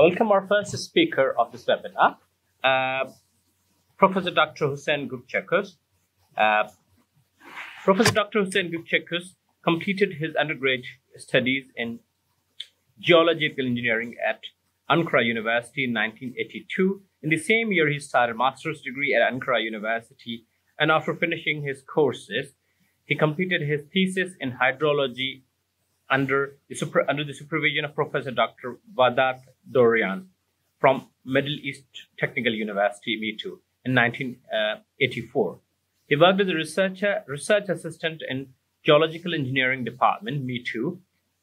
Welcome our first speaker of this webinar, Professor Dr. Hussein Gupchekus. Professor Dr. Hussein Gupchekus completed his undergraduate studies in geological engineering at Ankara University in 1982. In the same year, he started a master's degree at Ankara University, and after finishing his courses, he completed his thesis in hydrology under the supervision of Professor Dr. Vadat Dorian from Middle East Technical University, METU, in 1984. He worked as a research assistant in Geological Engineering Department, METU,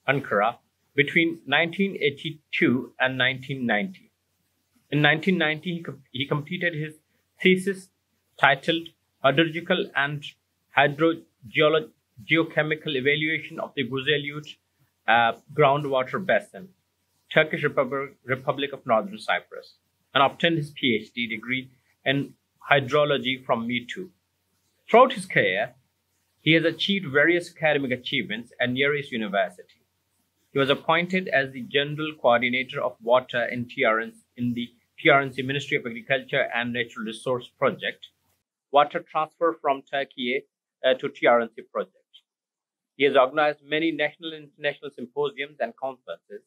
Ankara, between 1982 and 1990. In 1990, he completed his thesis titled Hydrological and Geochemical Evaluation of the Guzelut Groundwater Basin, Turkish Republic of Northern Cyprus, and obtained his PhD degree in hydrology from METU. Throughout his career, he has achieved various academic achievements at Near East University. He was appointed as the General Coordinator of Water in the TRNC Ministry of Agriculture and Natural Resource Project, Water Transfer from Turkey to TRNC Project. He has organized many national and international symposiums and conferences.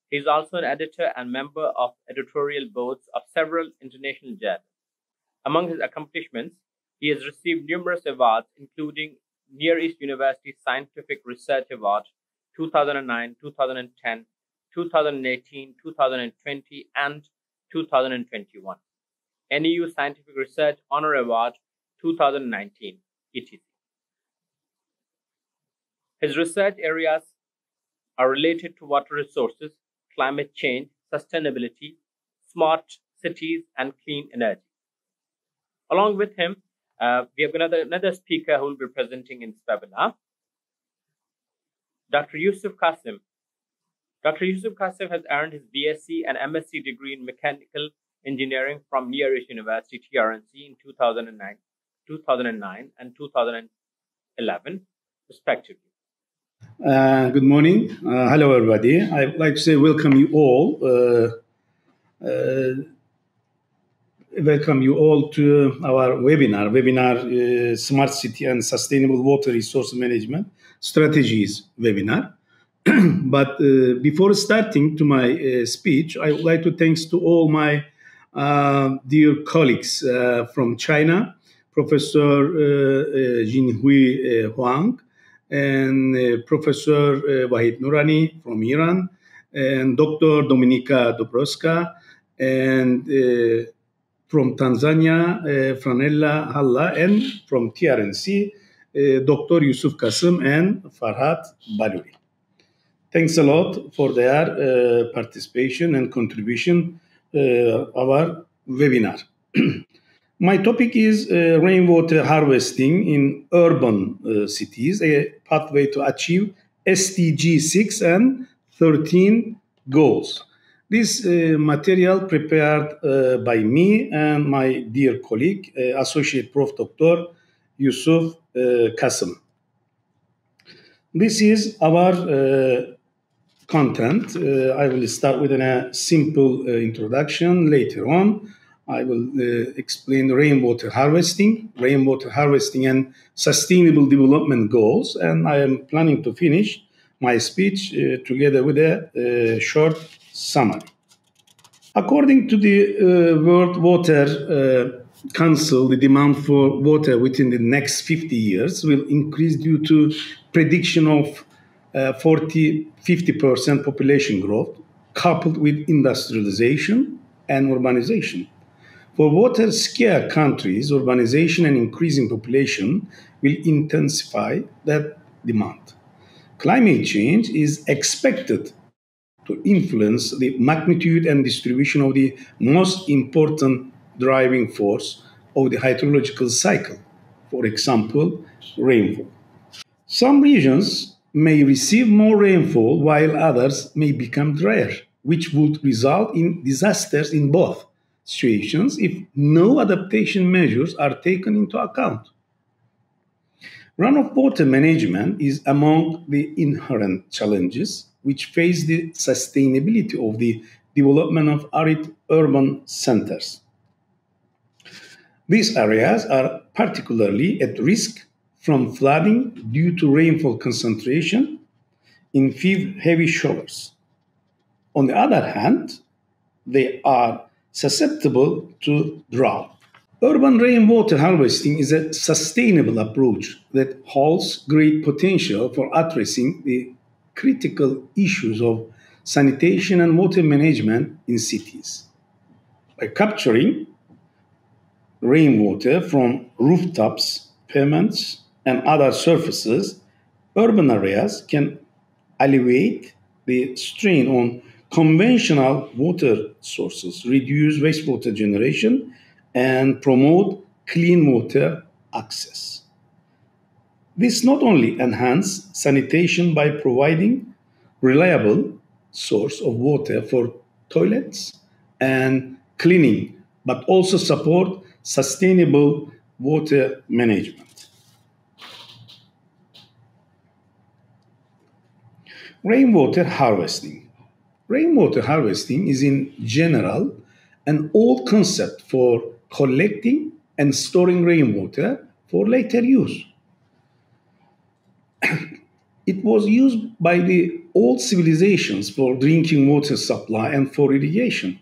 He is also an editor and member of editorial boards of several international journals. Among his accomplishments, he has received numerous awards, including Near East University Scientific Research Award 2009, 2010, 2018, 2020, and 2021. NEU Scientific Research Honor Award 2019, etc. His research areas are related to water resources, climate change, sustainability, smart cities, and clean energy. Along with him, we have another speaker who will be presenting in this webinar, Dr. Yusuf Qasim. Dr. Yusuf Qasim has earned his BSc and MSc degree in Mechanical Engineering from Near East University, TRNC, in 2009 and 2011, respectively. Good morning. Hello, everybody. I would like to say welcome you all. Welcome you all to our webinar, Smart City and Sustainable Water Resource Management Strategies webinar. But before starting to my speech, I would like to thanks to all my dear colleagues from China, Professor Jinhui Huang, and Professor Wahid Nurani from Iran, and Dr. Dominika Dobrowska, and from Tanzania, Franella Halla, and from TRNC, Dr. Yusuf Qasim and Farhat Balouri. Thanks a lot for their participation and contribution our webinar. My topic is rainwater harvesting in urban cities, a pathway to achieve SDG 6 and 13 goals. This material prepared by me and my dear colleague, Associate Prof. Dr. Yusuf Qasim. This is our content. I will start with a simple introduction. Later on, I will explain rainwater harvesting and sustainable development goals. And I am planning to finish my speech together with a short summary. According to the World Water Council, the demand for water within the next 50 years will increase due to prediction of 50% population growth, coupled with industrialization and urbanization. For water-scarce countries, urbanization and increasing population will intensify that demand. Climate change is expected to influence the magnitude and distribution of the most important driving force of the hydrological cycle, for example, rainfall. Some regions may receive more rainfall while others may become drier, which would result in disasters in both situations if no adaptation measures are taken into account. Runoff water management is among the inherent challenges which face the sustainability of the development of arid urban centers. These areas are particularly at risk from flooding due to rainfall concentration in heavy showers. On the other hand, they are susceptible to drought. Urban rainwater harvesting is a sustainable approach that holds great potential for addressing the critical issues of sanitation and water management in cities. By capturing rainwater from rooftops, pavements, and other surfaces, urban areas can alleviate the strain on conventional water sources, reduce wastewater generation, and promote clean water access. This not only enhances sanitation by providing reliable source of water for toilets and cleaning, but also support sustainable water management. Rainwater harvesting. Rainwater harvesting is in general an old concept for collecting and storing rainwater for later use. It was used by the old civilizations for drinking water supply and for irrigation.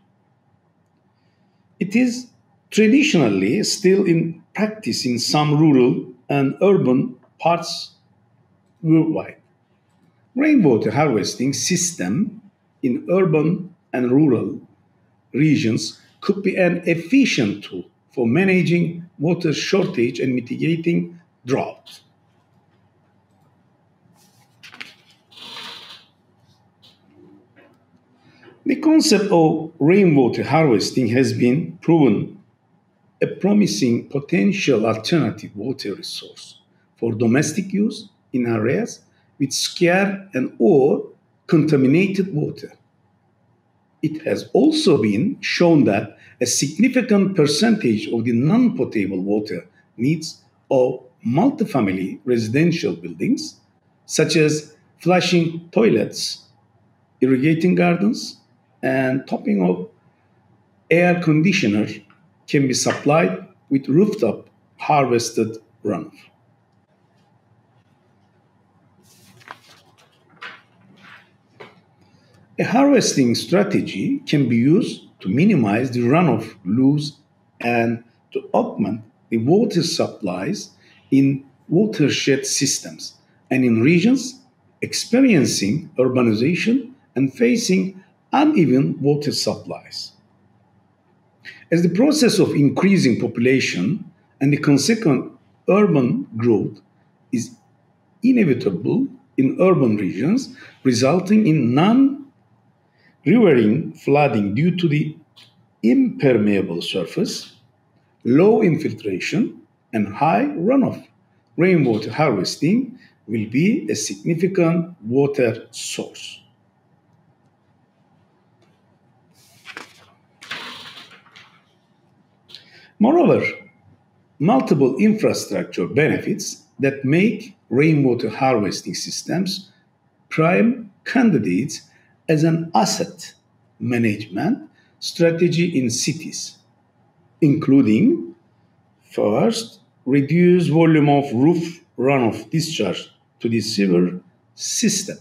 It is traditionally still in practice in some rural and urban parts worldwide. Rainwater harvesting system in urban and rural regions could be an efficient tool for managing water shortage and mitigating drought. The concept of rainwater harvesting has been proven a promising potential alternative water resource for domestic use in areas with scarce and or contaminated water. It has also been shown that a significant percentage of the non-potable water needs of multifamily residential buildings, such as flushing toilets, irrigating gardens, and topping of air conditioner, can be supplied with rooftop harvested runoff. A harvesting strategy can be used to minimize the runoff loss and to augment the water supplies in watershed systems and in regions experiencing urbanization and facing uneven water supplies. As the process of increasing population and the consequent urban growth is inevitable in urban regions, resulting in non riverine flooding due to the impermeable surface, low infiltration, and high runoff, rainwater harvesting will be a significant water source. Moreover, multiple infrastructure benefits that make rainwater harvesting systems prime candidates as an asset management strategy in cities, including first, reduce volume of roof runoff discharge to the sewer system.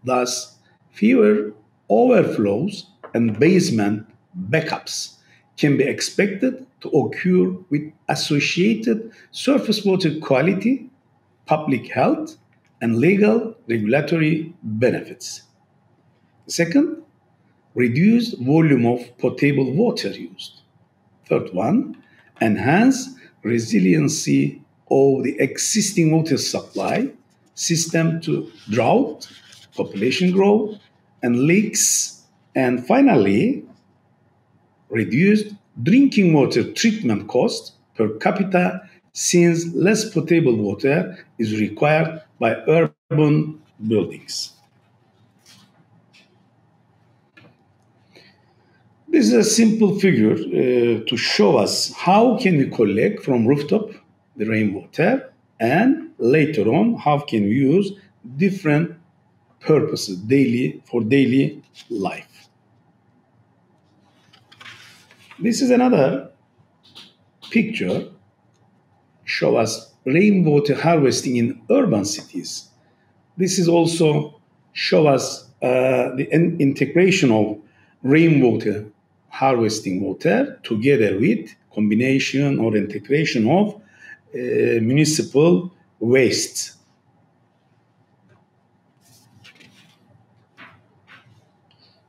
Thus, fewer overflows and basement backups can be expected to occur with associated surface water quality, public health, and legal regulatory benefits. Second, reduced volume of potable water used. Third one, enhance resiliency of the existing water supply system to drought, population growth, and leaks. And finally, reduced drinking water treatment cost per capita since less potable water is required by urban buildings. This is a simple figure to show us how can we collect from rooftop the rainwater and later on how can we use different purposes daily for daily life. This is another picture show us rainwater harvesting in urban cities. This is also show us the integration of rainwater harvesting water together with combination or integration of municipal waste.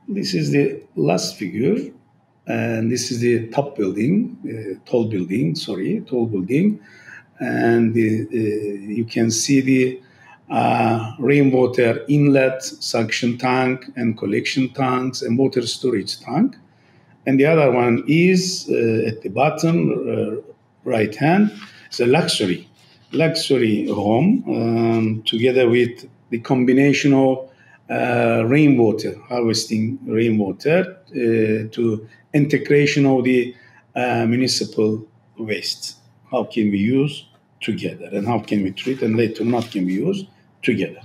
This is the last figure, and this is the tall building, and you can see the rainwater inlet, suction tank, and collection tanks, and water storage tank. And the other one is at the bottom, right hand. It's a luxury home, together with the combination of rainwater, harvesting rainwater to integration of the municipal waste. How can we use together, and how can we treat, and later on how can we use together?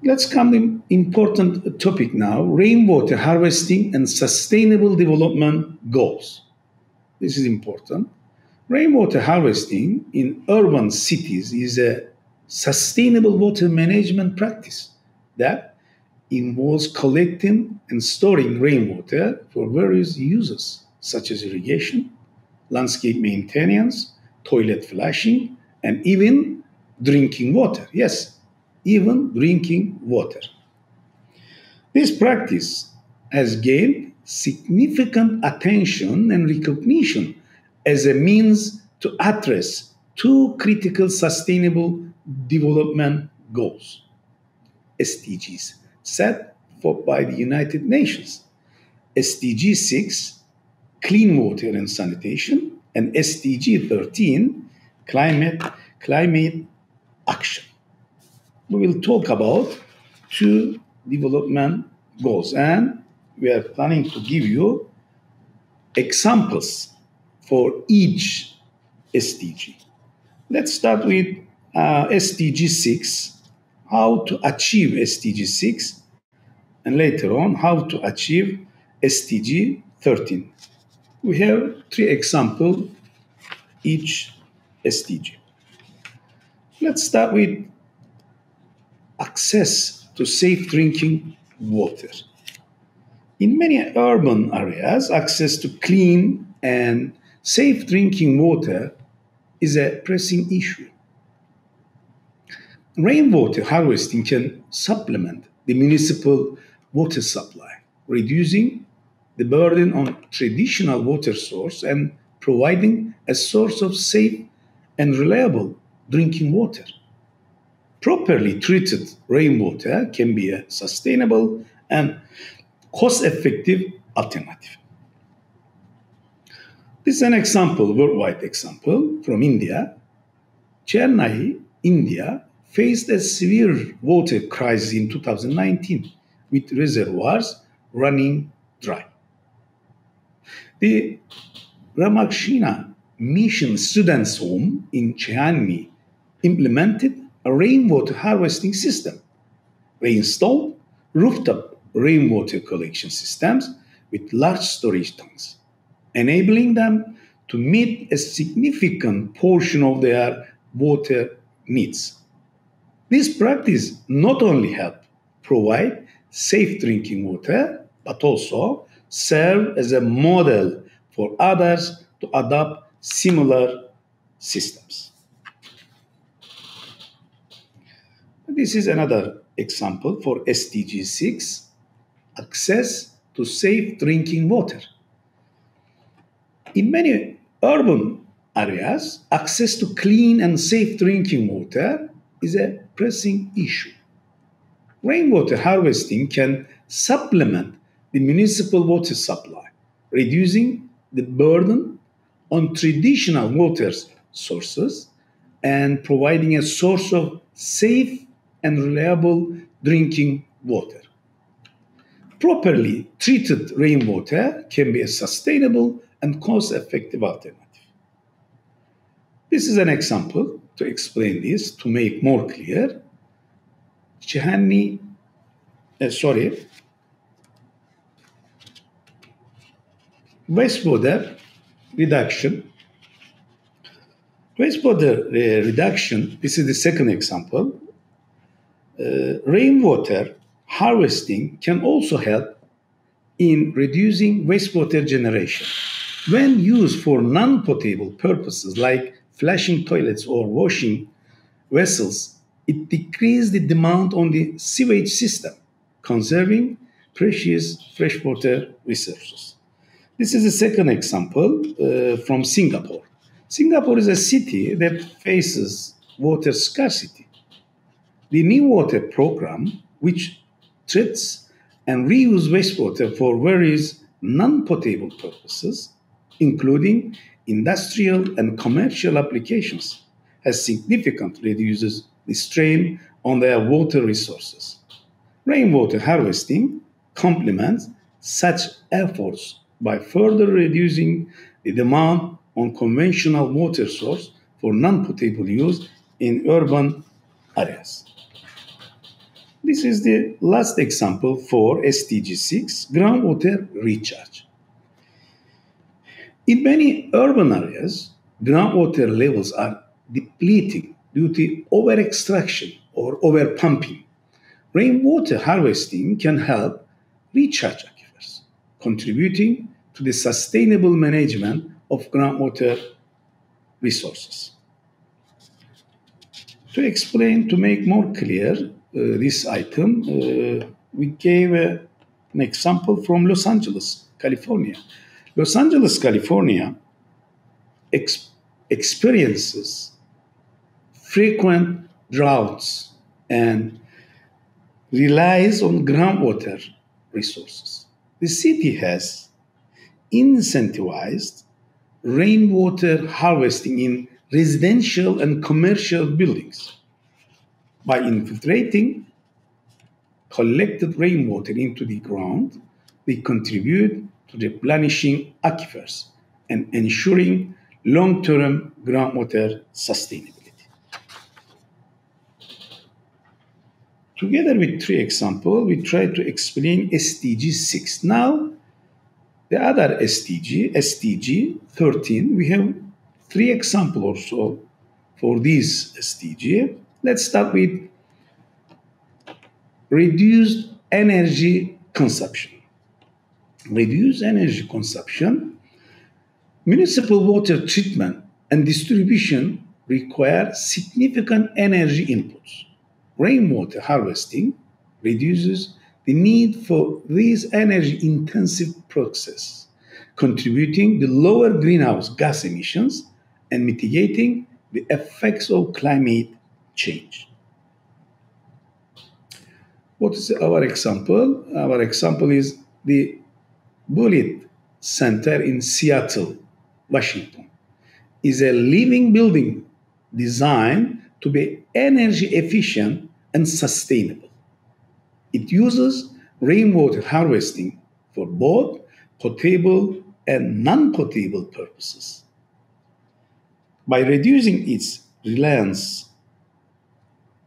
Let's come to important topic now, rainwater harvesting and sustainable development goals. This is important. Rainwater harvesting in urban cities is a sustainable water management practice that involves collecting and storing rainwater for various uses, such as irrigation, landscape maintenance, toilet flushing, and even drinking water. Yes, even drinking water. This practice has gained significant attention and recognition as a means to address two critical sustainable development goals, SDGs, set forth by the United Nations. SDG 6, clean water and sanitation, and SDG 13, climate action. We will talk about two development goals, and we are planning to give you examples for each SDG. Let's start with SDG 6, how to achieve SDG 6, and later on how to achieve SDG 13. We have three examples each SDG. Let's start with access to safe drinking water. In many urban areas, access to clean and safe drinking water is a pressing issue. Rainwater harvesting can supplement the municipal water supply, reducing the burden on traditional water source and providing a source of safe and reliable drinking water. Properly treated rainwater can be a sustainable and cost-effective alternative. This is an example, worldwide example from India. Chennai, India, faced a severe water crisis in 2019 with reservoirs running dry. The Ramakshina Mission Students' Home in Chennai implemented a rainwater harvesting system. They installed rooftop rainwater collection systems with large storage tanks, enabling them to meet a significant portion of their water needs. This practice not only helped provide safe drinking water, but also serve as a model for others to adopt similar systems. This is another example for SDG 6, access to safe drinking water. In many urban areas, access to clean and safe drinking water is a pressing issue. Rainwater harvesting can supplement the municipal water supply, reducing the burden on traditional water sources and providing a source of safe and reliable drinking water. Properly treated rainwater can be a sustainable and cost-effective alternative. This is an example to explain this, to make more clear. Wastewater reduction. Wastewater reduction, this is the second example. Rainwater harvesting can also help in reducing wastewater generation. When used for non potable purposes like flushing toilets or washing vessels, it decreases the demand on the sewage system, conserving precious freshwater resources. This is a second example from Singapore. Singapore is a city that faces water scarcity. The New Water Program, which treats and reuses wastewater for various non potable purposes, including industrial and commercial applications, has significantly reduced the strain on their water resources. Rainwater harvesting complements such efforts by further reducing the demand on conventional water source for non-potable use in urban areas. This is the last example for SDG 6, groundwater recharge. In many urban areas, groundwater levels are depleting due to over-extraction or over-pumping. Rainwater harvesting can help recharge aquifers, contributing to the sustainable management of groundwater resources. To explain, to make more clear this item, we gave an example from Los Angeles, California. Los Angeles, California experiences frequent droughts and relies on groundwater resources. The city has incentivized rainwater harvesting in residential and commercial buildings by infiltrating collected rainwater into the ground. They contribute to replenishing aquifers and ensuring long-term groundwater sustainability. Together with three examples, we try to explain SDG 6. Now, the other SDG, SDG 13, we have three examples also for this SDG. Let's start with reduced energy consumption. Reduced energy consumption. Municipal water treatment and distribution require significant energy inputs. Rainwater harvesting reduces the need for these energy-intensive processes, contributing to lower greenhouse gas emissions and mitigating the effects of climate change. What is our example? Our example is the Bullitt Center in Seattle, Washington. Is a living building designed to be energy efficient and sustainable. It uses rainwater harvesting for both potable and non-potable purposes. By reducing its reliance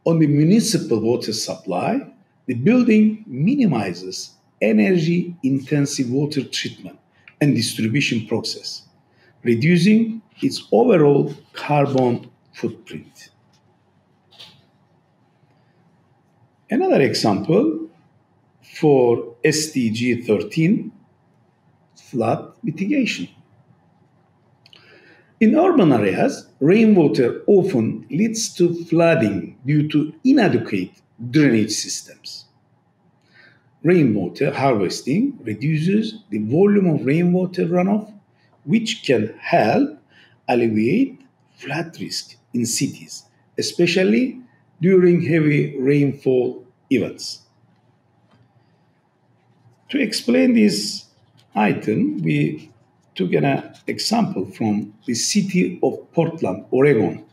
on the municipal water supply, the building minimizes energy-intensive water treatment and distribution process, reducing its overall carbon footprint. Another example for SDG 13, flood mitigation. In urban areas, rainwater often leads to flooding due to inadequate drainage systems. Rainwater harvesting reduces the volume of rainwater runoff, which can help alleviate flood risk in cities, especially during heavy rainfall events. To explain this item, we took an example from the city of Portland, Oregon.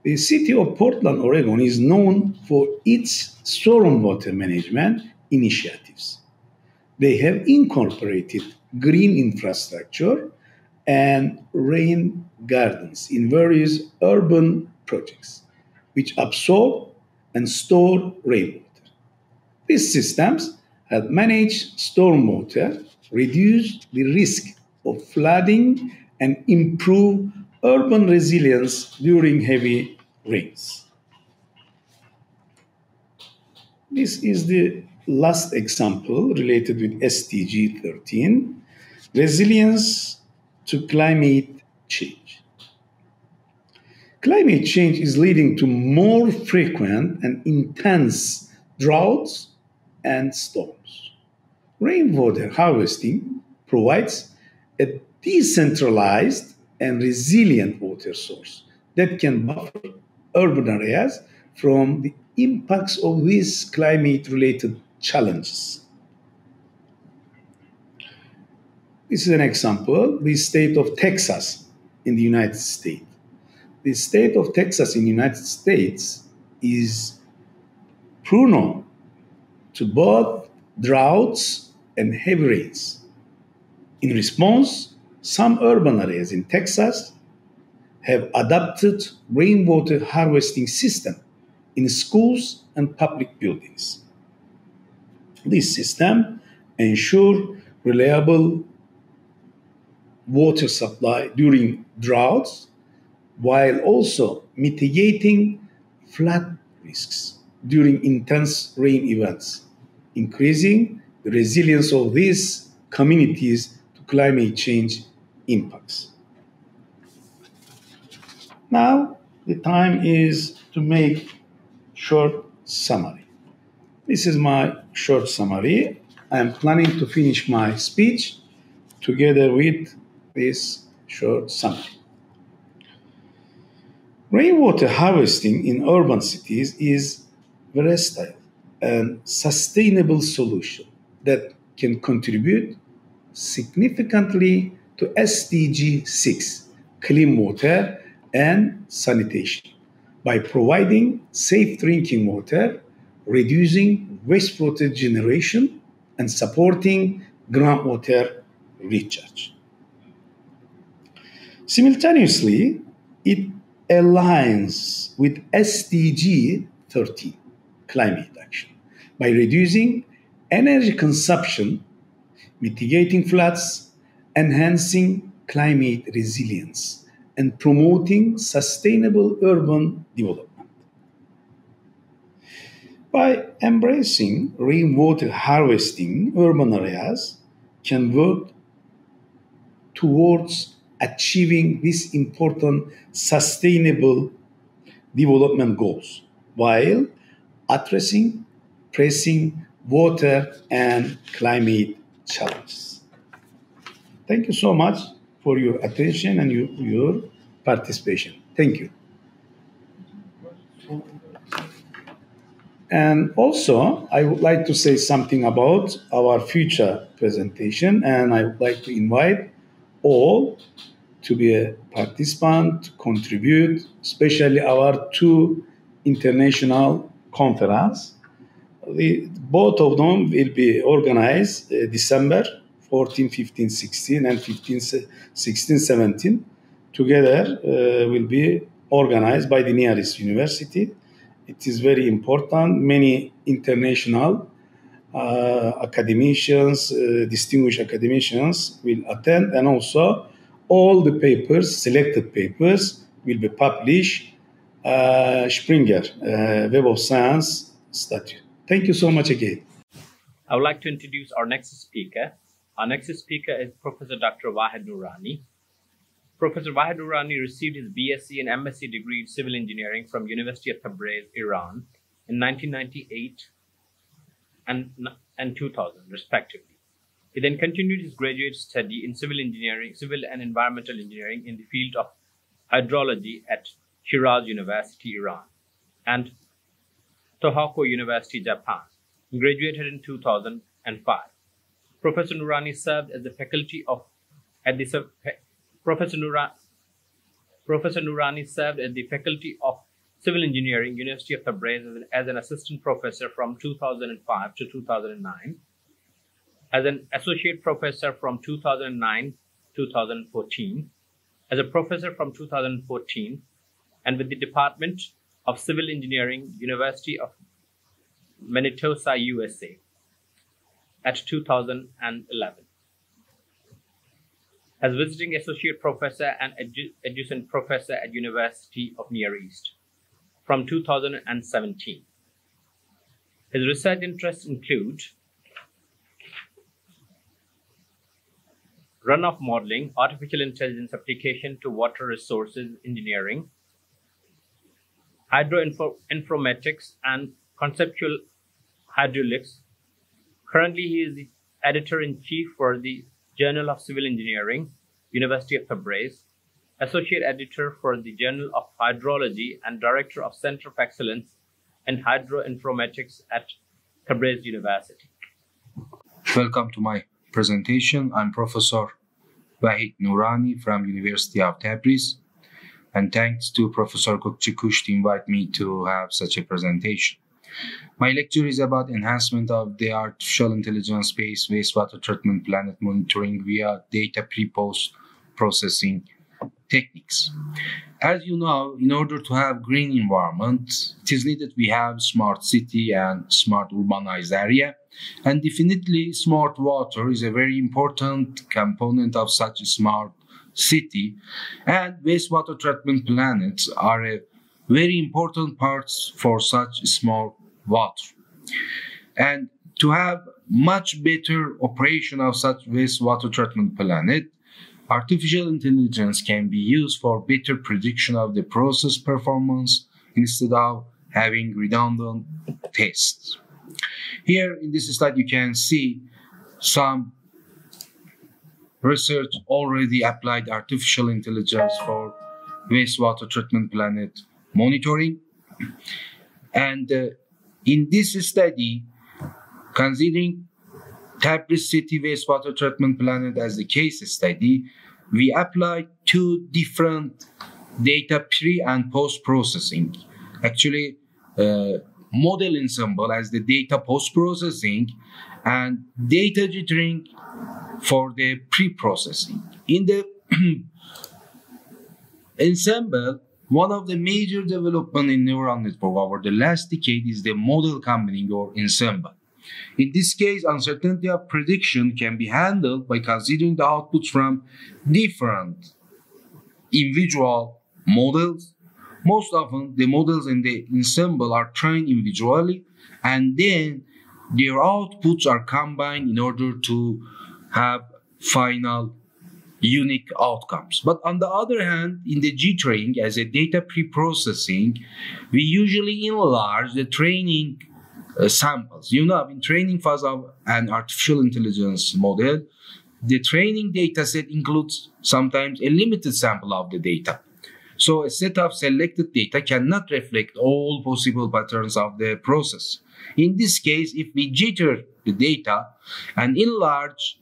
The city of Portland, Oregon is known for its stormwater management initiatives. They have incorporated green infrastructure and rain gardens in various urban projects, which absorb and store rainwater. These systems have managed stormwater, reduced the risk of flooding and improve urban resilience during heavy rains. This is the last example related with SDG 13, resilience to climate change. Climate change is leading to more frequent and intense droughts and storms. Rainwater harvesting provides a decentralized and resilient water source that can buffer urban areas from the impacts of these climate related challenges. This is an example, the state of Texas in the United States. The state of Texas in the United States is prone to both droughts and heavy rains. In response, some urban areas in Texas have adopted rainwater harvesting system in schools and public buildings. This system ensures reliable water supply during droughts while also mitigating flood risks during intense rain events, increasing the resilience of these communities to climate change impacts. Now, the time is to make short summary. This is my short summary. I am planning to finish my speech together with this short summary. Rainwater harvesting in urban cities is versatile and sustainable solution that can contribute significantly to SDG 6, clean water and sanitation, by providing safe drinking water, reducing wastewater generation, and supporting groundwater recharge. Simultaneously, it aligns with SDG 13, climate action, by reducing energy consumption, mitigating floods, enhancing climate resilience, and promoting sustainable urban development. By embracing rainwater harvesting, urban areas can work towards achieving these important sustainable development goals while addressing pressing water and climate challenges. Thank you so much for your attention and your participation. Thank you. And also, I would like to say something about our future presentation, and I would like to invite all to be a participant, to contribute, especially our two international conference. Both of them will be organized December 14, 15, 16, and 15, 16, 17. Together will be organized by the nearest university. It is very important. Many international academicians, distinguished academicians will attend, and also all the papers, selected papers, will be published Springer Web of Science Statute. Thank you so much again. I would like to introduce our next speaker. Our next speaker is Professor Dr. Wahid Noorani. Professor Wahid Noorani received his BSc and MSc degree in civil engineering from University of Tabriz, Iran in 1998 and 2000, respectively. He then continued his graduate study in civil engineering, civil and environmental engineering in the field of hydrology at Shiraz University, Iran, and Tohoku University, Japan. He graduated in 2005. Professor Noorani served as the faculty of Professor Noorani served as the faculty of Civil Engineering, University of Tabriz, as an assistant professor from 2005 to 2009, as an associate professor from 2009 to 2014, as a professor from 2014, and with the Department of Civil Engineering, University of Manitoba, USA, at 2011. as visiting associate professor and adjunct professor at University of Near East from 2017. His research interests include runoff modeling, artificial intelligence application to water resources engineering, hydroinformatics, and conceptual hydraulics. Currently, he is the editor-in-chief for the Journal of Civil Engineering, University of Tabriz, associate editor for the Journal of Hydrology, and director of Center of Excellence in Hydroinformatics at Tabriz University. Welcome to my presentation. I'm Professor Wahid Noorani from University of Tabriz, and thanks to Professor Gökçekuş to invite me to have such a presentation. My lecture is about enhancement of the artificial intelligence-based wastewater treatment plant monitoring via data pre-post processing techniques. As you know, in order to have green environment, it is needed we have smart city and smart urbanized area. And definitely smart water is a very important component of such a smart city. And wastewater treatment plants are a very important parts for such smart water. And to have much better operation of such wastewater treatment plant, artificial intelligence can be used for better prediction of the process performance instead of having redundant tests. Here in this slide you can see some research already applied artificial intelligence for wastewater treatment plant monitoring. And in this study, considering Tabriz City wastewater treatment plant as the case study, we applied two different data pre and post processing. Actually, model ensemble as the data post processing and data jittering for the pre processing. In the ensemble, one of the major development in neural network over the last decade is the model combining or ensemble. In this case, uncertainty of prediction can be handled by considering the outputs from different individual models. Most often, the models in the ensemble are trained individually, and then their outputs are combined in order to have final unique outcomes. But on the other hand, in the G-training as a data pre-processing, we usually enlarge the training samples. You know, in training phase of an artificial intelligence model, the training data set includes sometimes a limited sample of the data. So a set of selected data cannot reflect all possible patterns of the process. In this case, if we jitter the data and enlarge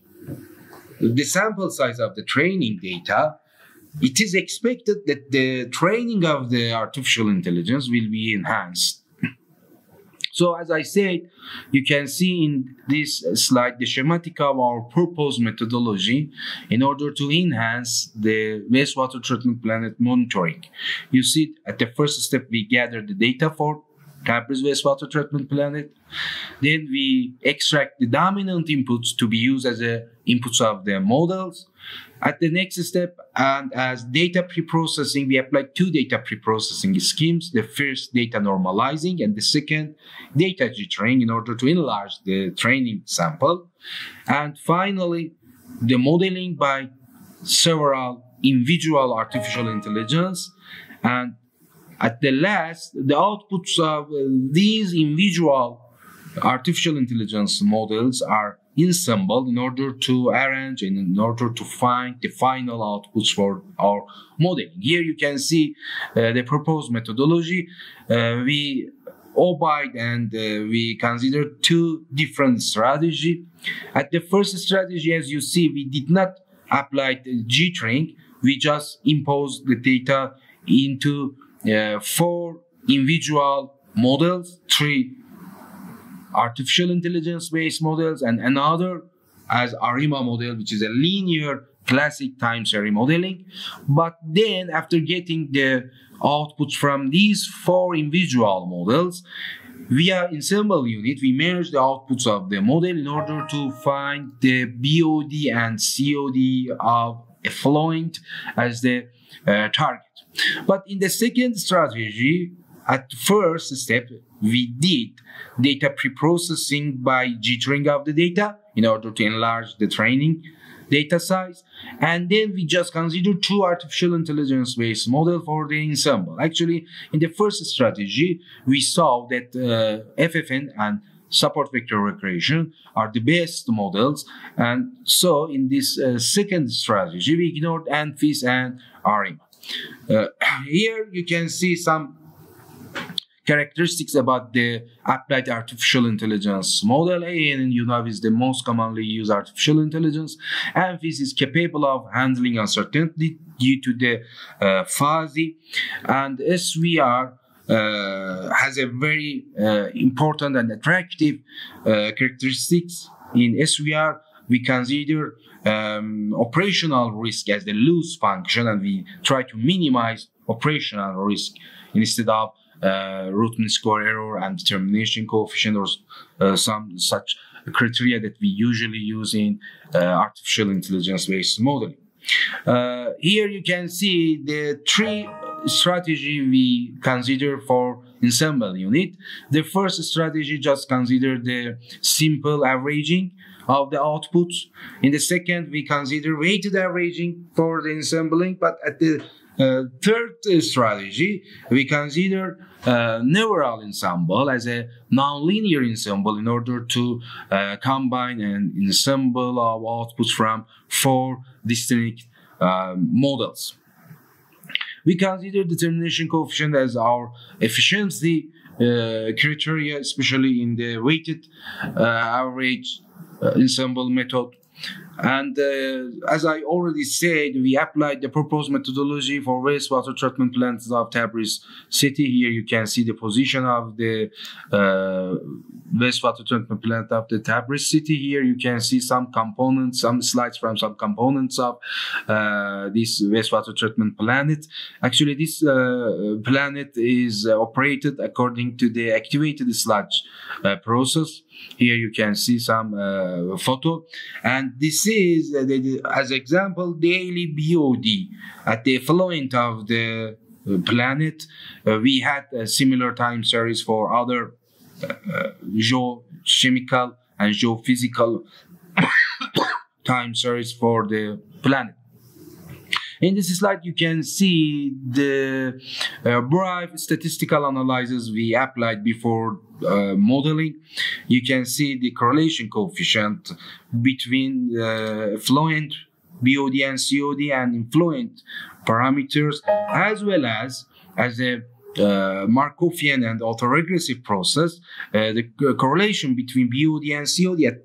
the sample size of the training data, it is expected that the training of the artificial intelligence will be enhanced. So as I said, you can see in this slide the schematic of our proposed methodology in order to enhance the wastewater treatment plant monitoring. You see at the first step we gather the data for Tabriz wastewater treatment plant. Then we extract the dominant inputs to be used as inputs of the models. At the next step, and as data pre-processing, we apply two data pre-processing schemes. The first, data normalizing, and the second, data jittering in order to enlarge the training sample. And finally, the modeling by several individual artificial intelligence. And at the last, the outputs of these individual artificial intelligence models are assembled in order to arrange and in order to find the final outputs for our modeling. Here you can see the proposed methodology. We obeyed and we considered two different strategies. At the first strategy, as you see, we did not apply the G-training. We just imposed the data into 4 individual models, 3 artificial intelligence-based models, and another as ARIMA model, which is a linear classic time series modeling. But then after getting the outputs from these 4 individual models, via ensemble unit, we merge the outputs of the model in order to find the BOD and COD of effluent as the target. But in the second strategy, at the first step, we did data pre-processing by jittering of the data in order to enlarge the training data size, and then we just consider two artificial intelligence based model for the ensemble. Actually, in the first strategy, we saw that FFN and support vector recreation are the best models, and so in this second strategy, we ignored ANFIS and ARIMA. Here you can see some characteristics about the applied artificial intelligence model. ANN, is the most commonly used artificial intelligence. ANFIS is capable of handling uncertainty due to the fuzzy, and SVR has a very important and attractive characteristics. In SVR, we consider operational risk as the loss function, and we try to minimize operational risk instead of root mean square error and determination coefficient, or some such criteria that we usually use in artificial intelligence based modeling. Here you can see the three strategy we consider for ensemble unit. The first strategy just consider the simple averaging of the outputs. In the second, we consider weighted averaging for the ensembling, but at the third strategy, we consider neural ensemble as a nonlinear ensemble in order to combine an ensemble of outputs from four distinct models. We consider determination coefficient as our efficiency criteria, especially in the weighted average ensemble method. And as I already said, we applied the proposed methodology for wastewater treatment plants of Tabriz city. Here you can see the position of the wastewater treatment plant of the Tabriz city. Here you can see some components, some slides from some components of this wastewater treatment plant. Actually, this plant is operated according to the activated sludge process. Here you can see some photo, and this is as example daily BOD at the effluent of the planet. We had a similar time series for other geochemical and geophysical time series for the planet. In this slide, you can see the brief statistical analysis we applied before modeling. You can see the correlation coefficient between effluent, BOD and COD and influent parameters, as well as a Markovian and autoregressive process, the correlation between BOD and COD at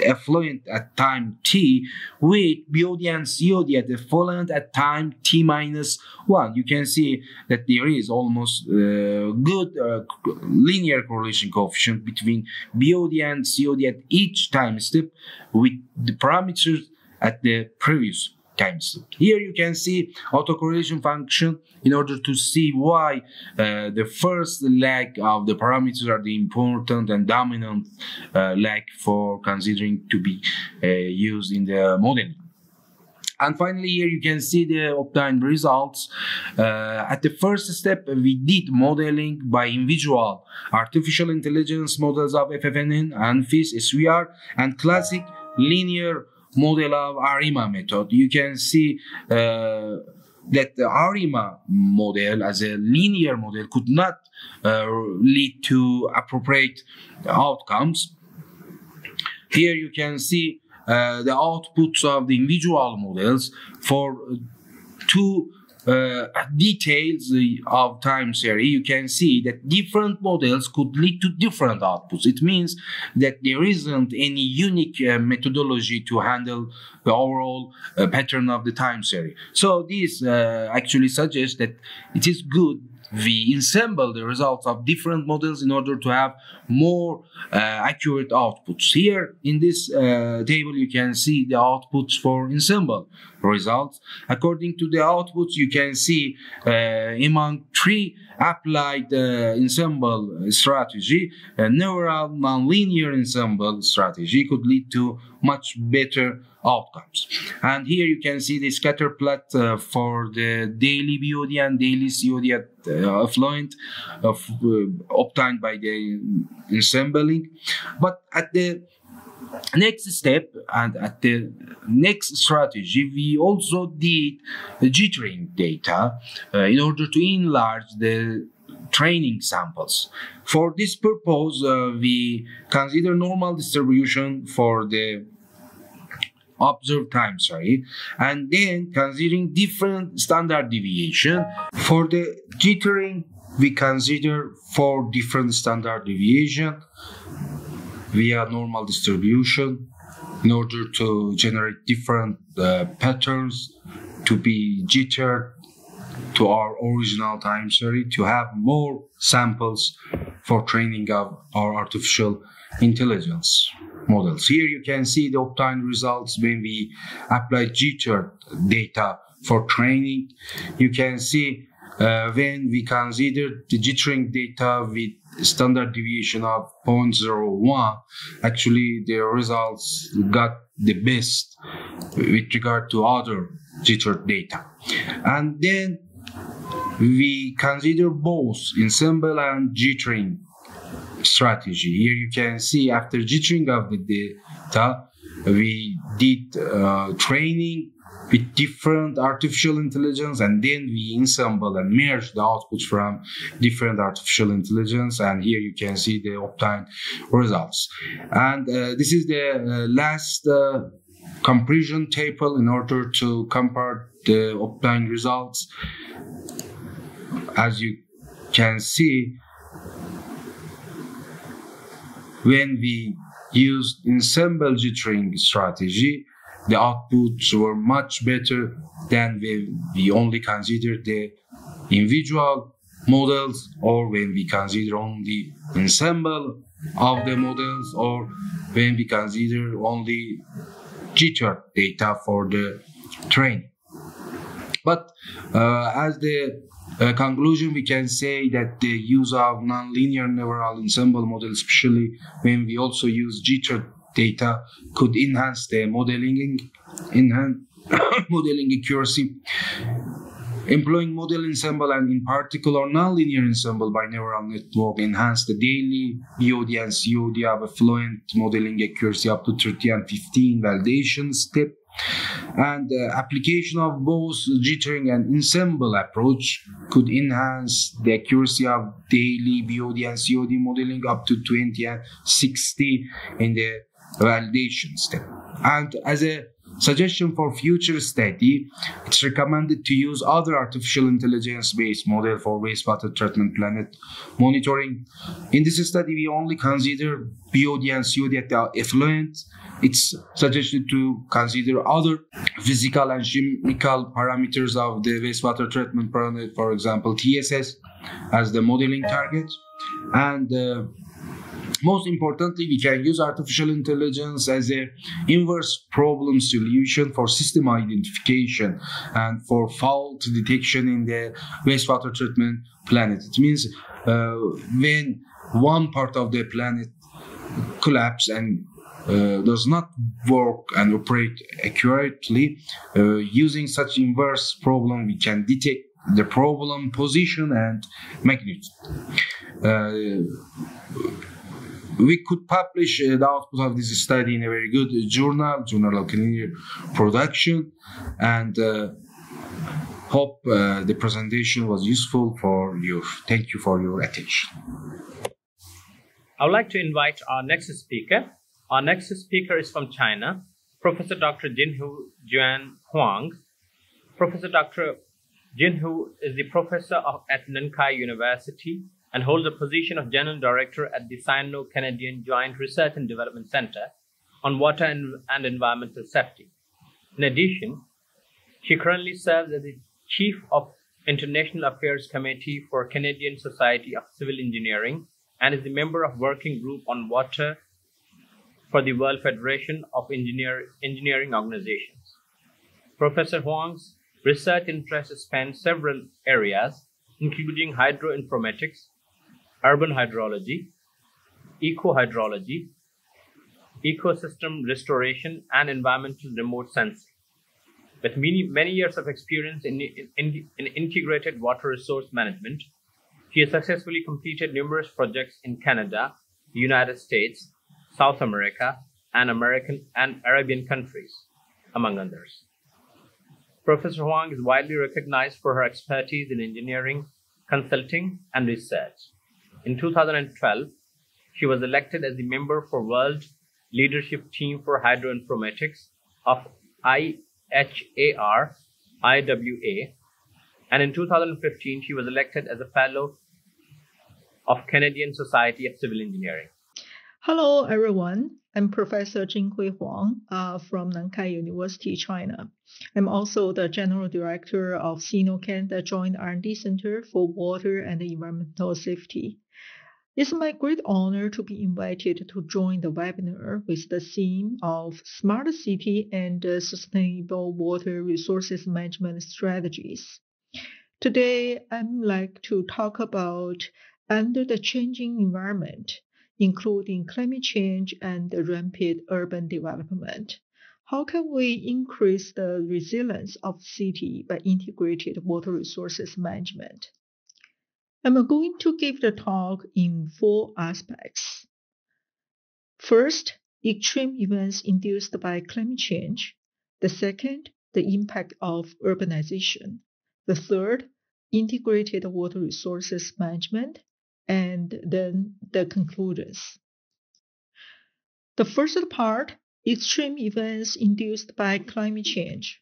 effluent at time t with BOD and COD at effluent at time t minus 1. You can see that there is almost good linear correlation coefficient between BOD and COD at each time step with the parameters at the previous time step. Here you can see autocorrelation function in order to see why the first leg of the parameters are the important and dominant leg for considering to be used in the modeling. And finally, here you can see the obtained results. At the first step, we did modeling by individual artificial intelligence models of FFNN, ANFIS, SVR, and classic linear model of ARIMA method. You can see that the ARIMA model as a linear model could not lead to appropriate outcomes. Here you can see the outputs of the individual models for two details of time series. You can see that different models could lead to different outputs. It means that there isn't any unique methodology to handle the overall pattern of the time series. So this actually suggests that it is good we assemble the results of different models in order to have more accurate outputs. Here in this table you can see the outputs for ensemble results. According to the outputs, you can see among three applied ensemble strategy, a neural nonlinear ensemble strategy could lead to much better outcomes. And here you can see the scatter plot for the daily BOD and daily COD at affluent obtained by the ensembling. But at the next step and at the next strategy, we also did jittering data in order to enlarge the training samples. For this purpose, we consider normal distribution for the observed time, and then considering different standard deviation. For the jittering, we consider 4 different standard deviation via normal distribution in order to generate different patterns to be jittered to our original time series, to have more samples for training of our artificial intelligence models. Here you can see the obtained results when we apply jitter data for training. You can see when we consider the jittering data with standard deviation of 0.01, actually the results got the best with regard to other jitter data. And then we consider both ensemble and jittering strategy. Here you can see after jittering of the data, we did training with different artificial intelligence, and then we ensemble and merge the outputs from different artificial intelligence, and here you can see the obtained results. And this is the last comparison table in order to compare the obtained results. As you can see, when we used ensemble jittering strategy, the outputs were much better than when we only consider the individual models, or when we consider only ensemble of the models, or when we consider only jitter data for the training. But as the conclusion, we can say that the use of nonlinear neural ensemble models, especially when we also use jitter data, could enhance the modeling accuracy. Employing model ensemble, and in particular nonlinear ensemble by neural network, enhance the daily BOD and COD of a fluent modeling accuracy up to 30 and 15 validation step. And application of both jittering and ensemble approach could enhance the accuracy of daily BOD and COD modeling up to 20 and 60 in the validation step. And as a suggestion for future study, it's recommended to use other artificial intelligence-based model for wastewater treatment plant monitoring. In this study, we only consider BOD and COD at the effluent. It's suggested to consider other physical and chemical parameters of the wastewater treatment plant, for example, TSS, as the modeling target. And most importantly, we can use artificial intelligence as an inverse problem solution for system identification and for fault detection in the wastewater treatment planet. It means when one part of the planet collapses and does not work and operate accurately, using such inverse problem, we can detect the problem position and magnitude. We could publish the output of this study in a very good journal of clinical production, and hope the presentation was useful for you. Thank you for your attention. I would like to invite our next speaker. Our next speaker is from China, Professor Dr. Jinhu Juan Huang. Professor Dr. Jinhu is the professor at Nankai University and holds the position of General Director at the Sino-Canadian Joint Research and Development Center on Water and Environmental Safety. In addition, she currently serves as the Chief of International Affairs Committee for Canadian Society of Civil Engineering and is the member of Working Group on Water for the World Federation of Engineering Organizations. Professor Huang's research interests span several areas, including hydroinformatics, urban hydrology, eco-hydrology, ecosystem restoration, and environmental remote sensing. With many years of experience in integrated water resource management, she has successfully completed numerous projects in Canada, the United States, South America, and American and Arabian countries, among others. Professor Huang is widely recognized for her expertise in engineering, consulting, and research. In 2012, she was elected as the member for World Leadership Team for Hydroinformatics of IHAR IWA, and in 2015 she was elected as a Fellow of Canadian Society of Civil Engineering. Hello, everyone. I'm Professor Jinghui Huang from Nankai University, China. I'm also the General Director of Sino-Canada Joint R&D Center for Water and Environmental Safety. It's my great honor to be invited to join the webinar with the theme of Smart City and Sustainable Water Resources Management Strategies. Today, I'd like to talk about under the changing environment, including climate change and rapid urban development. How can we increase the resilience of city by integrated water resources management? I'm going to give the talk in 4 aspects. First, extreme events induced by climate change. The second, the impact of urbanization. The third, integrated water resources management. And then the conclusions. The first part, extreme events induced by climate change.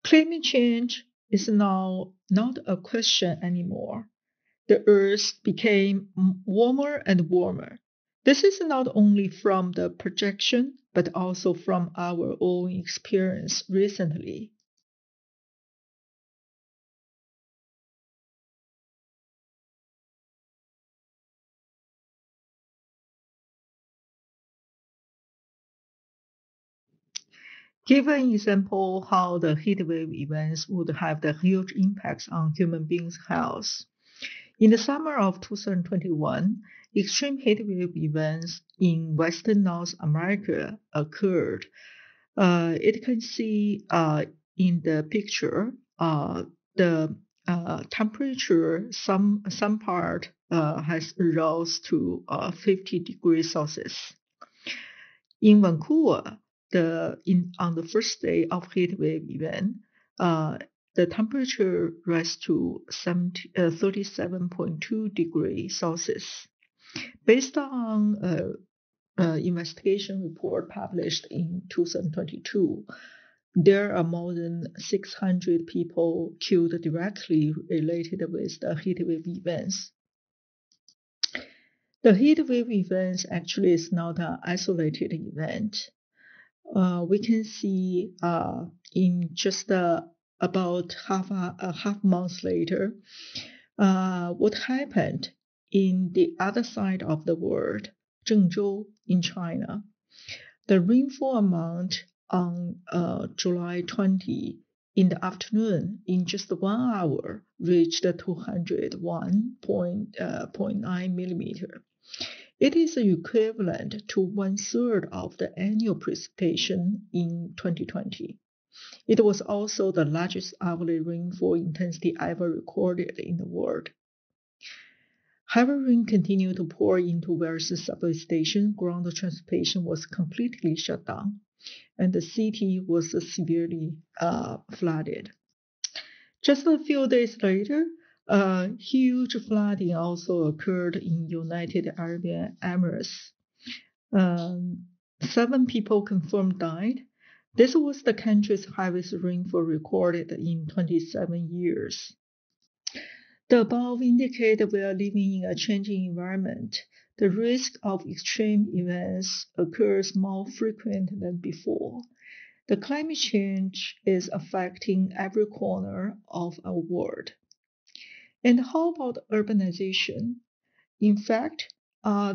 Climate change is now not a question anymore. The Earth became warmer and warmer. This is not only from the projection, but also from our own experience recently. Give an example how the heatwave events would have the huge impacts on human beings' health. In the summer of 2021, extreme heatwave events in Western North America occurred. It can see in the picture the temperature. Some part has rose to 50 degrees Celsius. In Vancouver, on the first day of heatwave event, the temperature rose to 37.2 degrees Celsius. Based on investigation report published in 2022, there are more than 600 people killed directly related with the heatwave events. The heatwave events actually is not an isolated event. We can see in just about half month later, what happened in the other side of the world, Zhengzhou in China. The rainfall amount on July 20 in the afternoon, in just 1 hour, reached 201.9 millimeter. It is equivalent to 1/3 of the annual precipitation in 2020. It was also the largest hourly rainfall intensity ever recorded in the world. Heavy rain continued to pour into various subway stations. Ground transportation was completely shut down, and the city was severely flooded. Just a few days later, huge flooding also occurred in United Arab Emirates. 7 people confirmed died. This was the country's heaviest rainfall recorded in 27 years. The above indicate we are living in a changing environment. The risk of extreme events occurs more frequent than before. The climate change is affecting every corner of our world. And how about urbanization? In fact,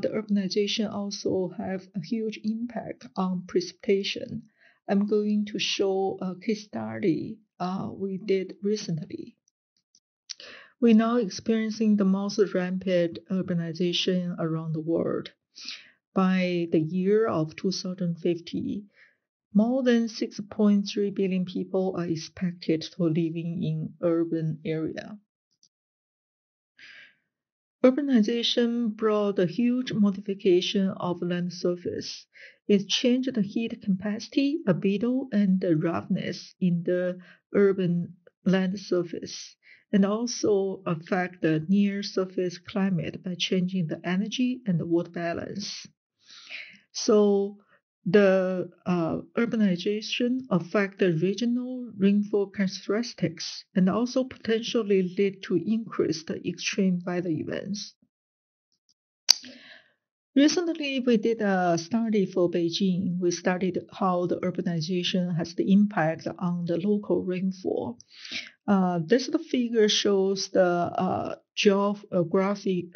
the urbanization also have a huge impact on precipitation. I'm going to show a case study we did recently. We're now experiencing the most rapid urbanization around the world. By the year of 2050, more than 6.3 billion people are expected to living in urban area. Urbanization brought a huge modification of land surface. It changed the heat capacity, albedo, and the roughness in the urban land surface, and also affect the near surface climate by changing the energy and the water balance. So the urbanization affect the regional rainfall characteristics and also potentially lead to increased extreme weather events. Recently, we did a study for Beijing. We studied how the urbanization has the impact on the local rainfall. This figure shows the geographic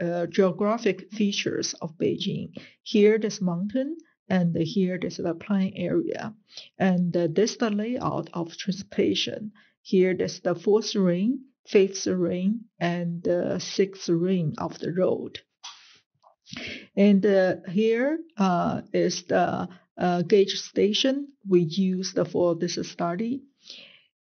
features of Beijing. Here, there's mountain, and here there's the plain area. And this is the layout of transportation. Here, there's the fourth ring, fifth ring, and the sixth ring of the road. And here is the gauge station we used for this study.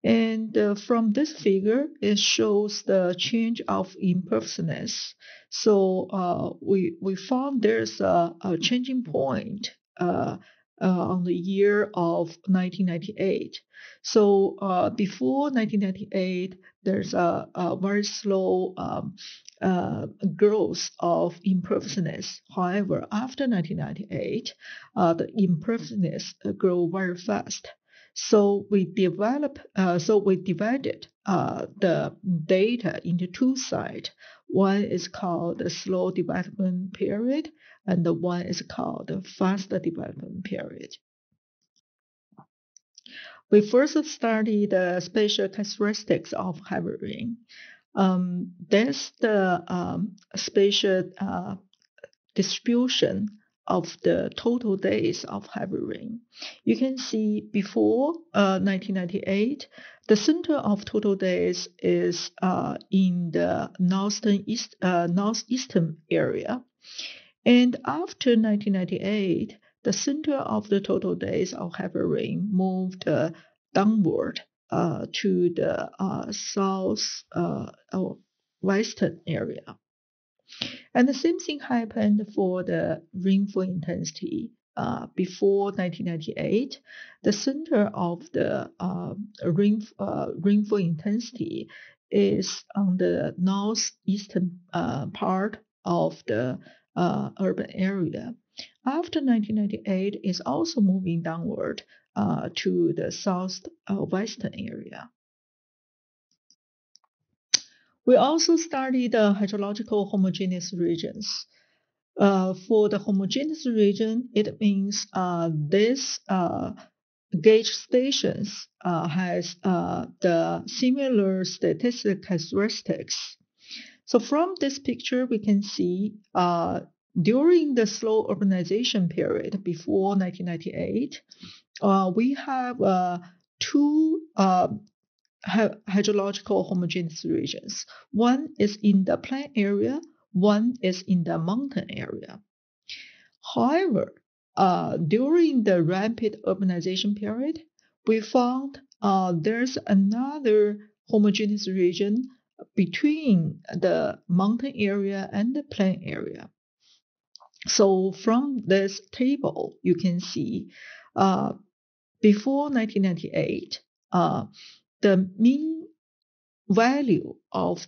And from this figure, it shows the change of imperviousness. So we found there's a changing point on the year of 1998. So before 1998, there's a very slow growth of imperviousness. However, after 1998, the imperviousness grew very fast. So we divided the data into two sides. One is called the slow development period, and the one is called the fast development period. We first studied the spatial characteristics of heavy rain. That's the spatial distribution of the total days of heavy rain. You can see before 1998, the center of total days is in the northeastern area. And after 1998, the center of the total days of heavy rain moved downward to the south western area. And the same thing happened for the rainfall intensity. Before 1998, the center of the rainfall intensity is on the northeastern part of the urban area. After 1998, it's also moving downward to the southwestern area. We also studied the hydrological homogeneous regions. For the homogeneous region, it means this gauge stations has the similar statistical characteristics. So from this picture, we can see during the slow urbanization period before 1998, we have two hydrological homogeneous regions. One is in the plain area, one is in the mountain area. However, during the rapid urbanization period, we found there's another homogeneous region between the mountain area and the plain area. So from this table, you can see before 1998, the mean value of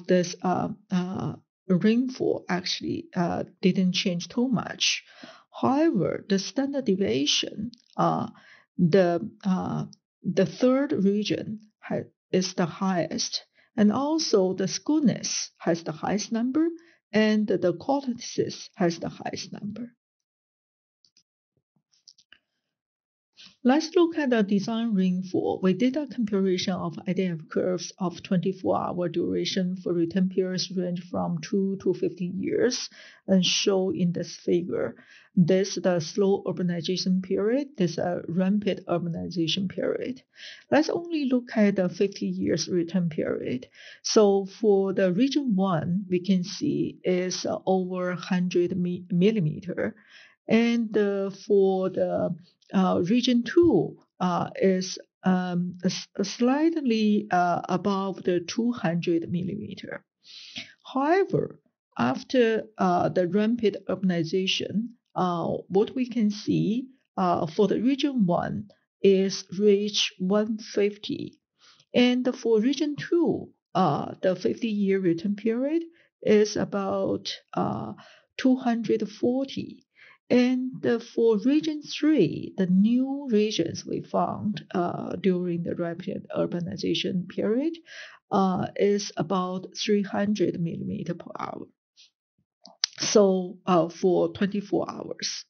this rainfall actually didn't change too much. However, the standard deviation, the third region is the highest, and also the skewness has the highest number, and the quartiles has the highest number. Let's look at the design rainfall. We did a comparison of IDF curves of 24-hour duration for return periods range from 2 to 50 years and show in this figure. This is the slow urbanization period. This is a rapid urbanization period. Let's only look at the 50 years return period. So for the region 1, we can see is over 100 millimeter. And for the region 2 is slightly above the 200 millimeter. However, after the rapid urbanization, what we can see for the region 1 is reach 150. And for region 2, the 50-year return period is about 240. And for region 3, the new regions we found during the rapid urbanization period is about 300 millimeter per hour. So for 24 hours.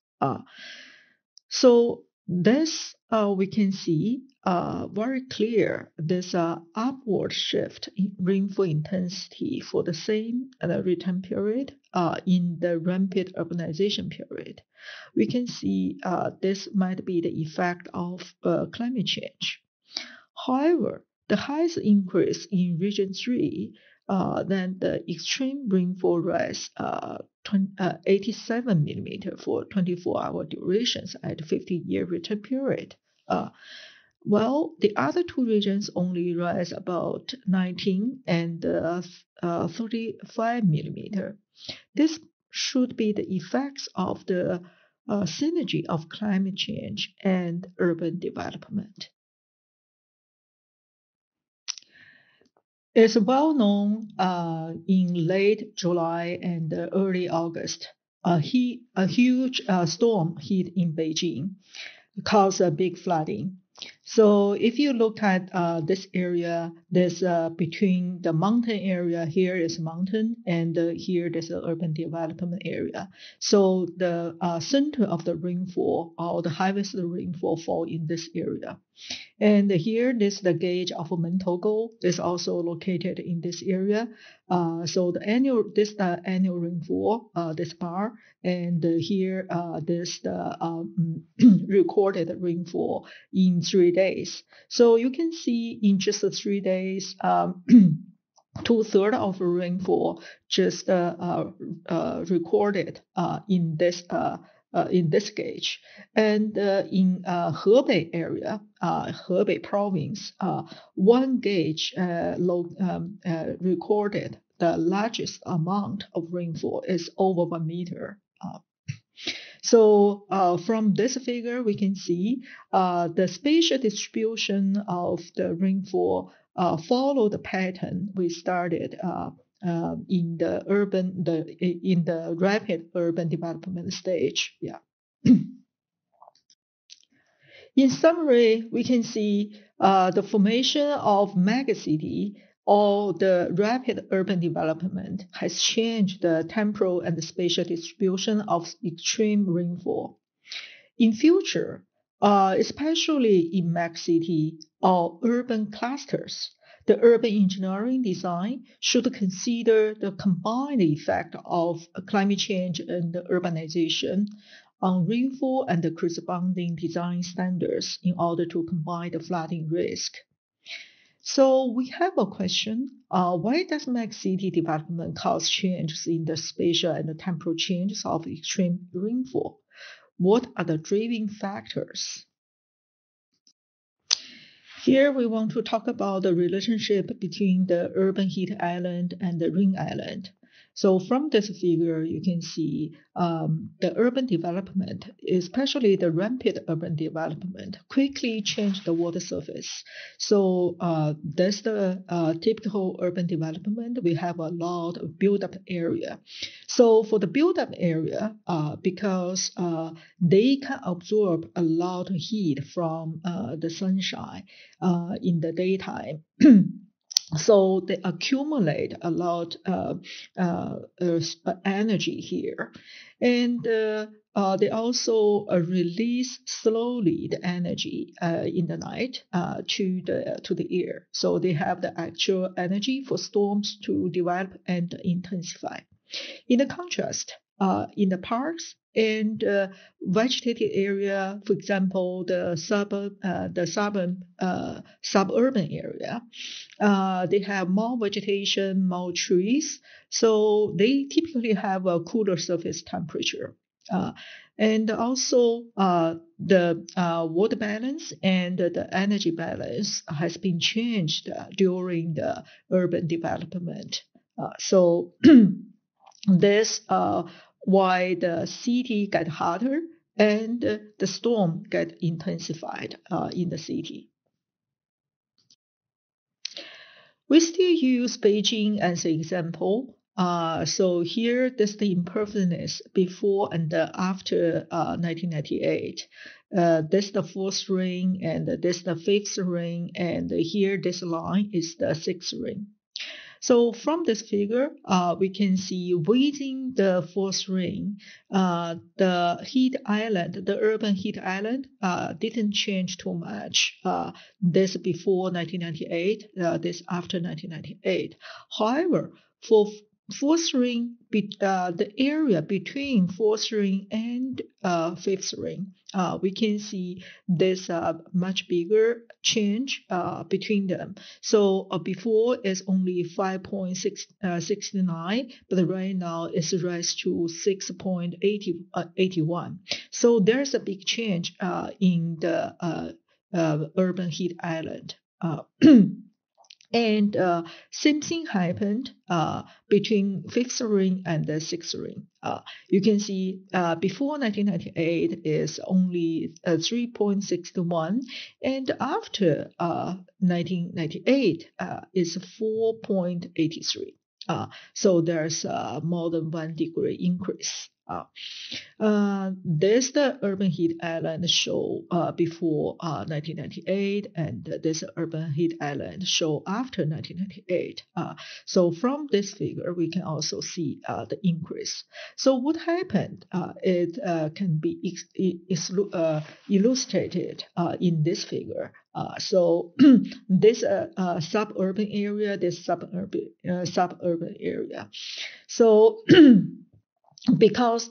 So this we can see very clear this upward shift in rainfall intensity for the same return period in the rapid urbanization period. We can see this might be the effect of climate change. However, the highest increase in region 3 then the extreme rainfall rise 87 millimeter for 24-hour durations at 50-year return period. Well, the other two regions only rise about 19 and 35 millimeter. This should be the effects of the synergy of climate change and urban development. It's well known in late July and early August, a huge storm hit in Beijing, caused a big flooding. So if you look at this area, there's between the mountain area, here is mountain, and here there's an urban development area. So the center of the rainfall, or the highest rainfall, fall in this area. And here, this the gauge of Mentogo is also located in this area. So the annual rainfall, this bar, and here this the recorded rainfall in 3 days. So you can see in just 3 days. 2/3 of rainfall just recorded in this gauge. And in Hebei area, Hebei province, one gauge recorded the largest amount of rainfall is over 1 meter. So from this figure, we can see the spatial distribution of the rainfall follow the pattern we started in the rapid urban development stage. Yeah. In summary, we can see the formation of megacity or the rapid urban development has changed the temporal and the spatial distribution of extreme rainfall. In future, especially in megacity or urban clusters, the urban engineering design should consider the combined effect of climate change and urbanization on rainfall and the corresponding design standards in order to combine the flooding risk. So we have a question. Why does megacity development cause changes in the spatial and the temporal changes of extreme rainfall? What are the driving factors? Here we want to talk about the relationship between the urban heat island and the rain island. So from this figure, you can see the urban development, especially the rapid urban development, quickly changed the water surface. So that's the typical urban development. We have a lot of built-up area. So for the built-up area, because they can absorb a lot of heat from the sunshine in the daytime, So they accumulate a lot energy here, and they also release slowly the energy in the night to the air. So they have the actual energy for storms to develop and intensify. In the contrast, in the parks and vegetated area, for example, the suburban area, they have more vegetation, more trees, so they typically have a cooler surface temperature. And also, the water balance and the energy balance has been changed during the urban development. So this why the city get hotter and the storm get intensified in the city. We still use Beijing as an example. So here, this is the impervious before and after 1998. This is the fourth ring, and this is the fifth ring, and here this line is the sixth ring. So from this figure, we can see within the fourth ring, the heat island, the urban heat island, didn't change too much. This before 1998, this after 1998. However, for fourth ring, the area between fourth ring and fifth ring, we can see there's a much bigger change between them. So before it's only 5.69, but right now it's raised to 6.81. So there's a big change in the urban heat island. And same thing happened between fifth ring and the sixth ring. You can see before 1998 is only 3.61, and after 1998 is 4.83. So there's more than 1 degree increase. There's the urban heat island show before 1998, and there's urban heat island show after 1998. So from this figure, we can also see the increase. So what happened? It can be illustrated in this figure. So this suburban area, this suburban area. So because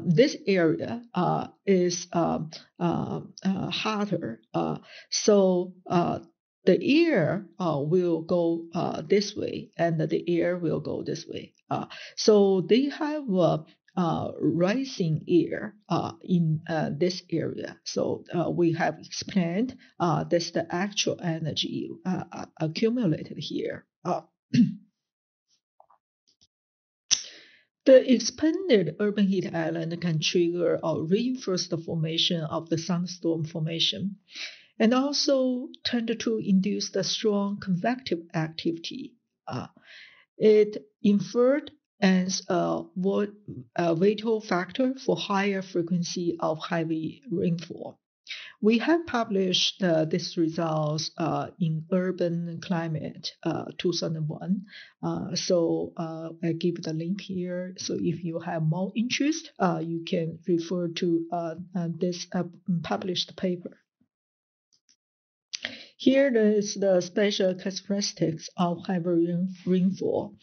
this area is hotter, so the air will go this way, and the air will go this way. So they have rising air in this area. So we have explained that's the actual energy accumulated here. The expanded urban heat island can trigger or reinforce the formation of the thunderstorm formation, and also tend to induce the strong convective activity. It inferred as a vital factor for higher frequency of heavy rainfall. We have published these results in Urban Climate 2001. So I give the link here. So if you have more interest, you can refer to this published paper. Here is the special characteristics of heavy rainfall.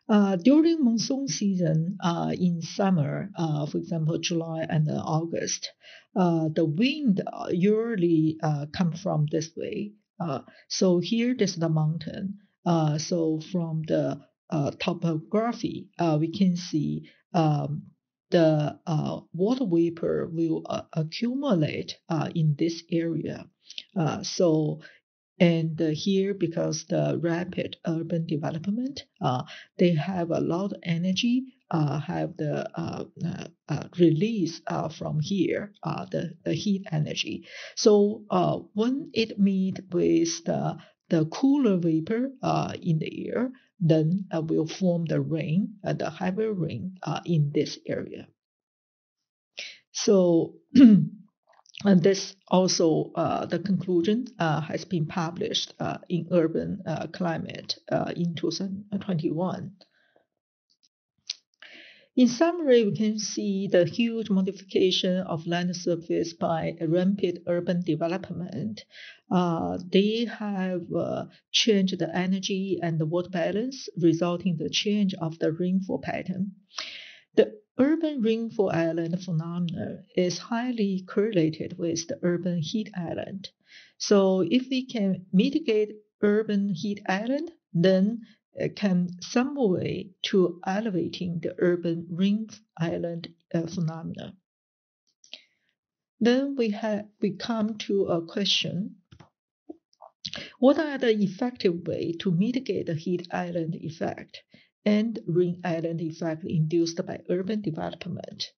During monsoon season in summer, for example, July and August, the wind usually come from this way. So here is the mountain. So from the topography, we can see the water vapor will accumulate in this area. And here, because the rapid urban development, they have a lot of energy, have the release from here, the heat energy. So when it meet with the cooler vapor in the air, then will form the rain, the heavy rain in this area. So And this also, the conclusion has been published in Urban Climate in 2021. In summary, we can see the huge modification of land surface by rampant urban development. They have changed the energy and the water balance, resulting in the change of the rainfall pattern. The urban rainfall island phenomenon is highly correlated with the urban heat island. So if we can mitigate urban heat island, then it can some way to elevating the urban rain island phenomena. Then we come to a question: what are the effective way to mitigate the heat island effect and rain island effect induced by urban development?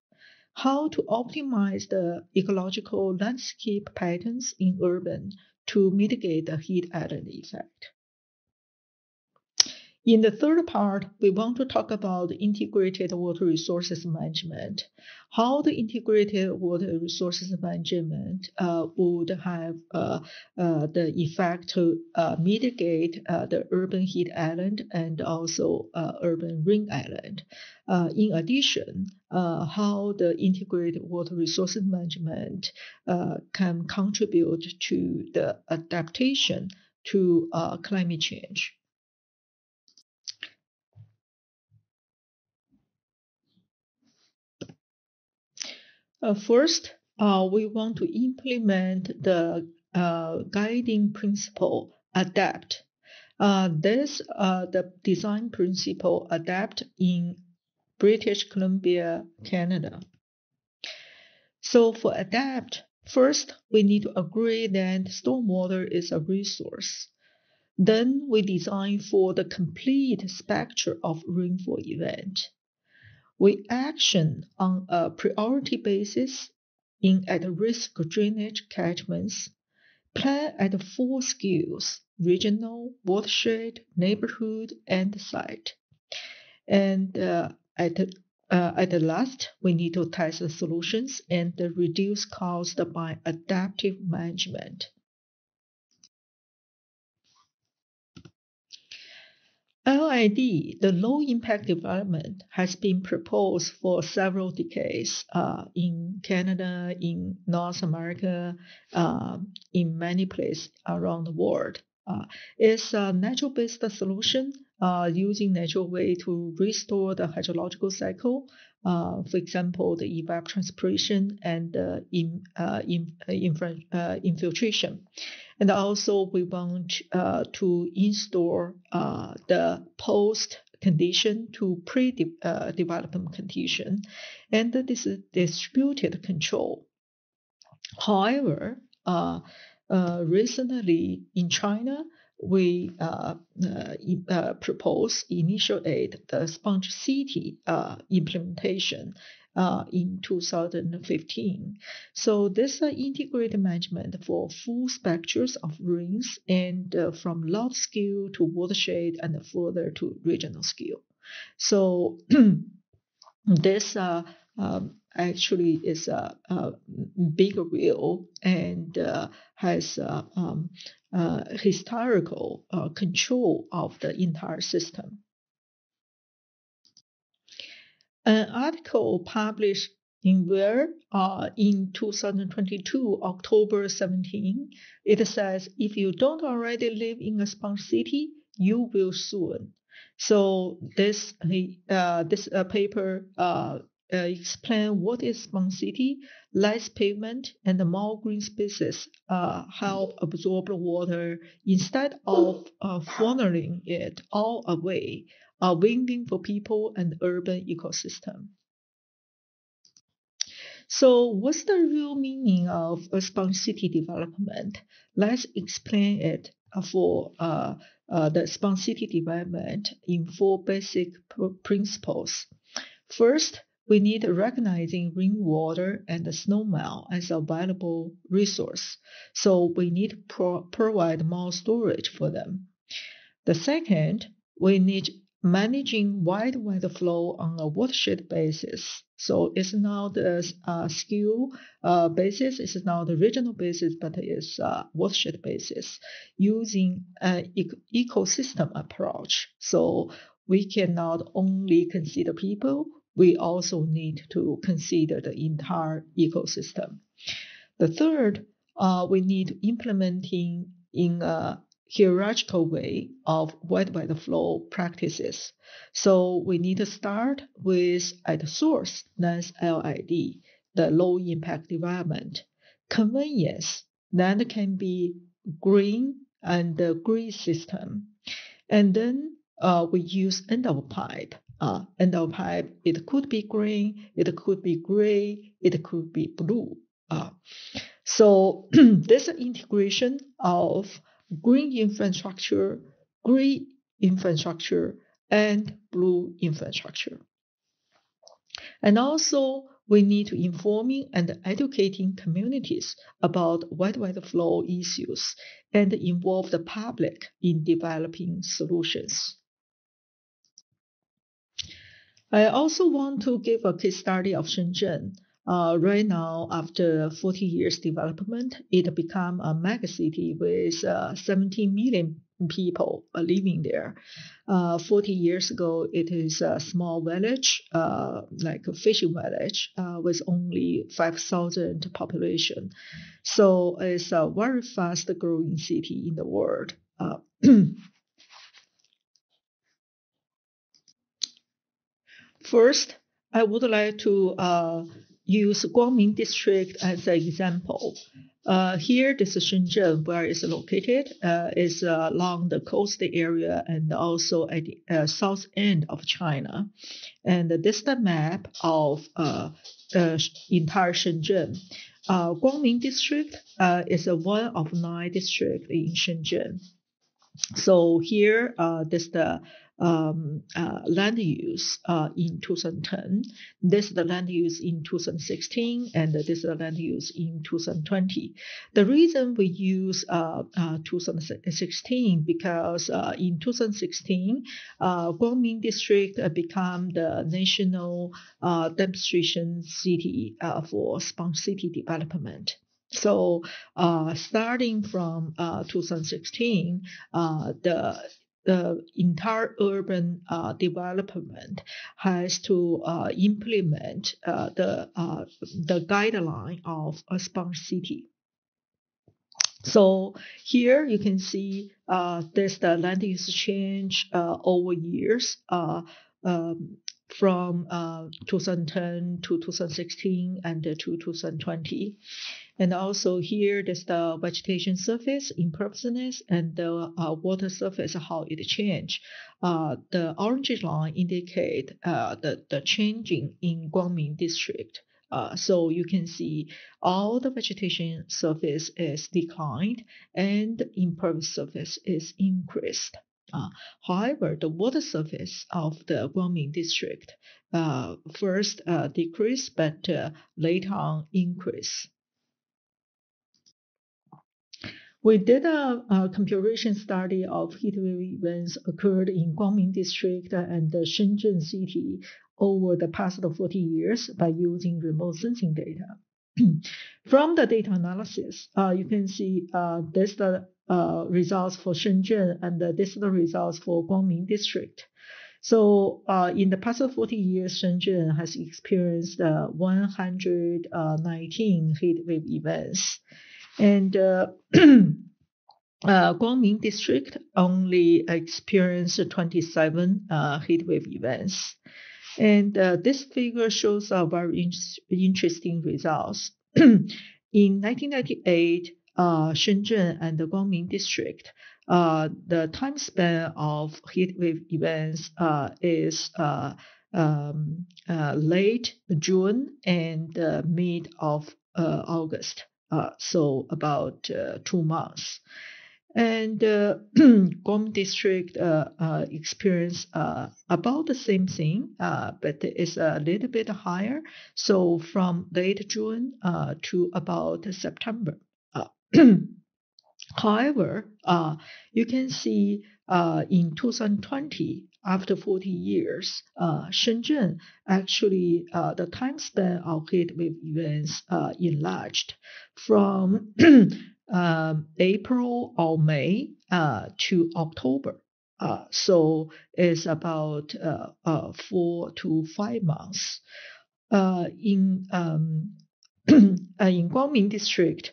How to optimize the ecological landscape patterns in urban to mitigate the heat island effect? In the third part, we want to talk about integrated water resources management. How the integrated water resources management would have the effect to mitigate the urban heat island and also urban rain island. In addition, how the integrated water resources management can contribute to the adaptation to climate change. First, we want to implement the guiding principle ADAPT. The design principle ADAPT in British Columbia, Canada. So for ADAPT, first we need to agree that stormwater is a resource. Then we design for the complete spectrum of rainfall event. We action on a priority basis in at-risk drainage catchments, plan at 4 scales: regional, watershed, neighborhood, and site. And at the last, we need to test the solutions and reduce cost by adaptive management. LID, the low impact development, has been proposed for several decades in Canada, in North America, in many places around the world. It's a natural-based solution using natural way to restore the hydrological cycle. For example, the evapotranspiration and infiltration. And also we want to install the post condition to pre-development condition, and this is distributed control. However, recently in China, we initiate the sponge city implementation in 2015. So this integrated management for full spectrums of rains and from large scale to watershed and further to regional scale. So this actually is a big wheel and has historical control of the entire system. An article published in Where in 2022, October 17, it says, if you don't already live in a sponge city, you will soon. So this paper explain what is sponge city. Less pavement and more green spaces help absorb the water instead of funneling it all away. A win-win for people and urban ecosystem. So what's the real meaning of a sponge city development? Let's explain it for the sponge city development in 4 basic principles. First, we need recognizing rainwater and the snowmelt as a valuable resource. So we need to provide more storage for them. The second, we need managing wide weather flow on a watershed basis. So it's not a skill basis, it's not a regional basis, but it's a watershed basis using an ecosystem approach. So we cannot only consider people, we also need to consider the entire ecosystem. The third, we need implementing in a hierarchical way of wide weather flow practices. So we need to start with at the source, that's LID, the low impact development. Convenience, that can be green and the grid system. And then we use end of pipe. End of pipe, it could be green, it could be gray, it could be blue. So there's an integration of green infrastructure, gray infrastructure, and blue infrastructure. And also, we need to informing and educating communities about wide weather flow issues and involve the public in developing solutions. I also want to give a case study of Shenzhen. Right now, after 40 years development, it become a megacity with 17 million people living there. 40 years ago, it is a small village, like a fishing village, with only 5,000 population. So it's a very fast growing city in the world. First, I would like to use Guangming District as an example. Here, this is Shenzhen, where it's located. It's along the coast area and also at the south end of China. And this is the map of entire Shenzhen. Guangming District is one of 9 districts in Shenzhen. So here, this is the land use in 2010. This is the land use in 2016, and this is the land use in 2020. The reason we use 2016 because in 2016, Guangming District became the national demonstration city for smart city development. So starting from 2016, the entire urban development has to implement the guideline of a smart city. So here you can see there's the land use change over years. From 2010 to 2016 and to 2020. And also here, there's the vegetation surface impervious and the water surface, how it changed. The orange line indicate the changing in Guangming District. So you can see all the vegetation surface is declined and impervious surface is increased. However, the water surface of the Guangming District first decreased, but later on increased. We did a comparison study of heatwave events occurred in Guangming District and the Shenzhen city over the past 40 years by using remote sensing data. From the data analysis, you can see this the results for Shenzhen and this is the results for Guangming District. So in the past 40 years, Shenzhen has experienced 119 heatwave events. And Guangming District only experienced 27 heatwave events. And this figure shows very interesting results. In 1998, Shenzhen and the Guangming District, the time span of heatwave events is late June and mid of August. So about 2 months. And Guam District experienced about the same thing, but it's a little bit higher. So from late June to about September. However, you can see in 2020, after 40 years, Shenzhen actually, the time span of heat wave events enlarged from April or May to October. So it's about 4 to 5 months. In Guangming district,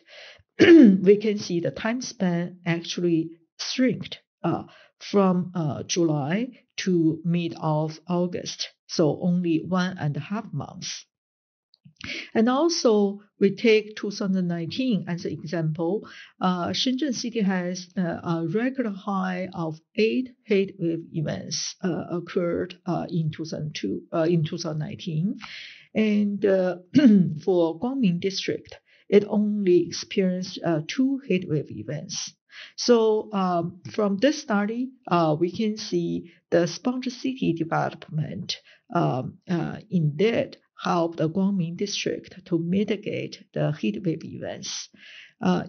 we can see the time span actually shrinked from July to mid of August, so only 1.5 months. And also, we take 2019 as an example. Shenzhen City has a record high of 8 heat wave events occurred in 2019. And for Guangming District, it only experienced 2 heat wave events. So from this study, we can see the sponge city development indeed helped the Guangming District to mitigate the heat wave events.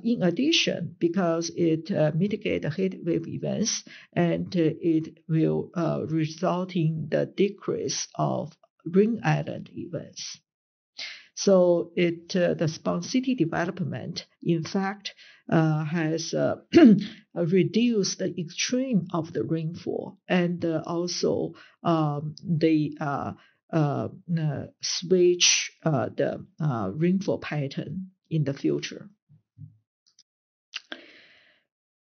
In addition, because it mitigates the heat wave events, and it will result in the decrease of ring island events. So the sponge city development, in fact, has reduced the extreme of the rainfall, and also they switch the rainfall pattern in the future.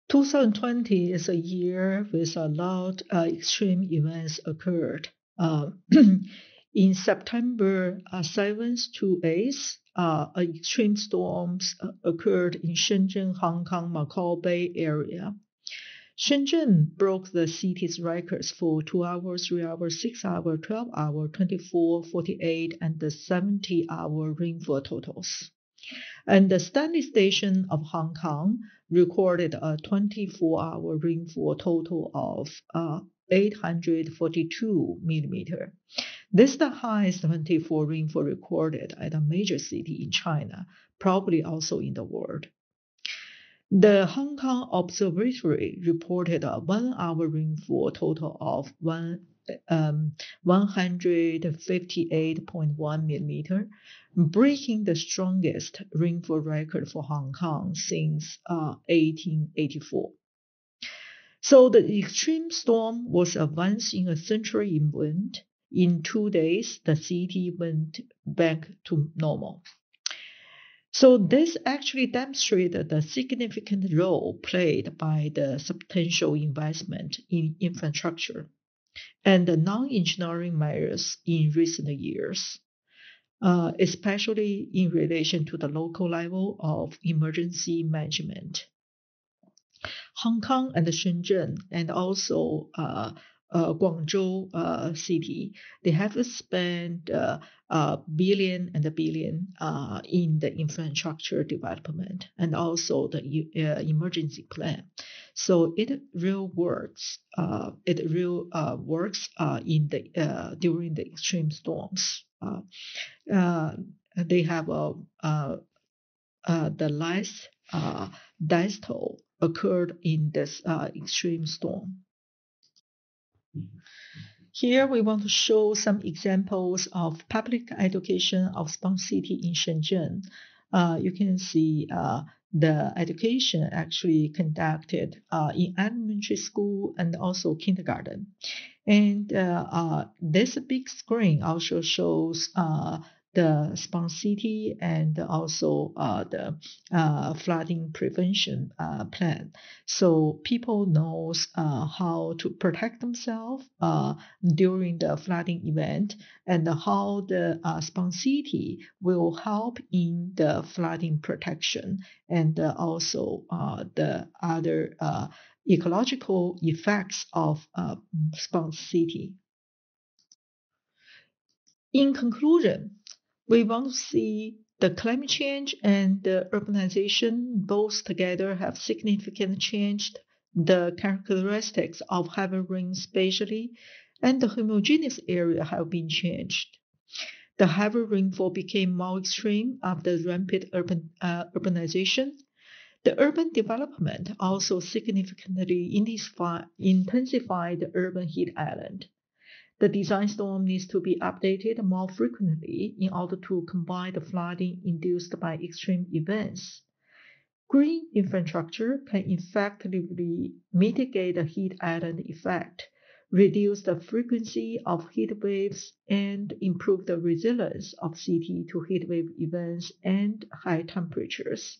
2020 is a year with a lot of extreme events occurred. In September 7th to 8th, extreme storms occurred in Shenzhen, Hong Kong, Macau Bay area. Shenzhen broke the city's records for 2 hours, 3 hours, 6 hours, 12 hours, 24, 48, and the 70-hour rainfall totals. And the Stanley Station of Hong Kong recorded a 24-hour rainfall total of 842 millimeters. This is the highest 24 rainfall recorded at a major city in China, probably also in the world. The Hong Kong Observatory reported a 1-hour rainfall total of 158.1 millimeters, breaking the strongest rainfall record for Hong Kong since 1884. So the extreme storm was a once-in-a-century event. In 2 days, the city went back to normal. So this actually demonstrated the significant role played by the substantial investment in infrastructure and the non-engineering measures in recent years, especially in relation to the local level of emergency management. Hong Kong and Shenzhen, and also Guangzhou city, they have spent billion and a billion in the infrastructure development and also the emergency plan. So it really works. In the during the extreme storms. They have the last death toll occurred in this extreme storm. Here we want to show some examples of public education of sponge city in Shenzhen. You can see the education actually conducted in elementary school and also kindergarten. And this big screen also shows the sponge city and also the flooding prevention plan. So people knows how to protect themselves during the flooding event and how the sponge city will help in the flooding protection and also the other ecological effects of sponge city. In conclusion, we want to see the climate change and the urbanization both together have significantly changed the characteristics of heavy rain spatially, and the homogeneous area have been changed. The heavy rainfall became more extreme after rampant urbanization. The urban development also significantly intensified the urban heat island. The design storm needs to be updated more frequently in order to combine the flooding induced by extreme events. Green infrastructure can effectively mitigate the heat island effect, reduce the frequency of heat waves, and improve the resilience of city to heat wave events and high temperatures.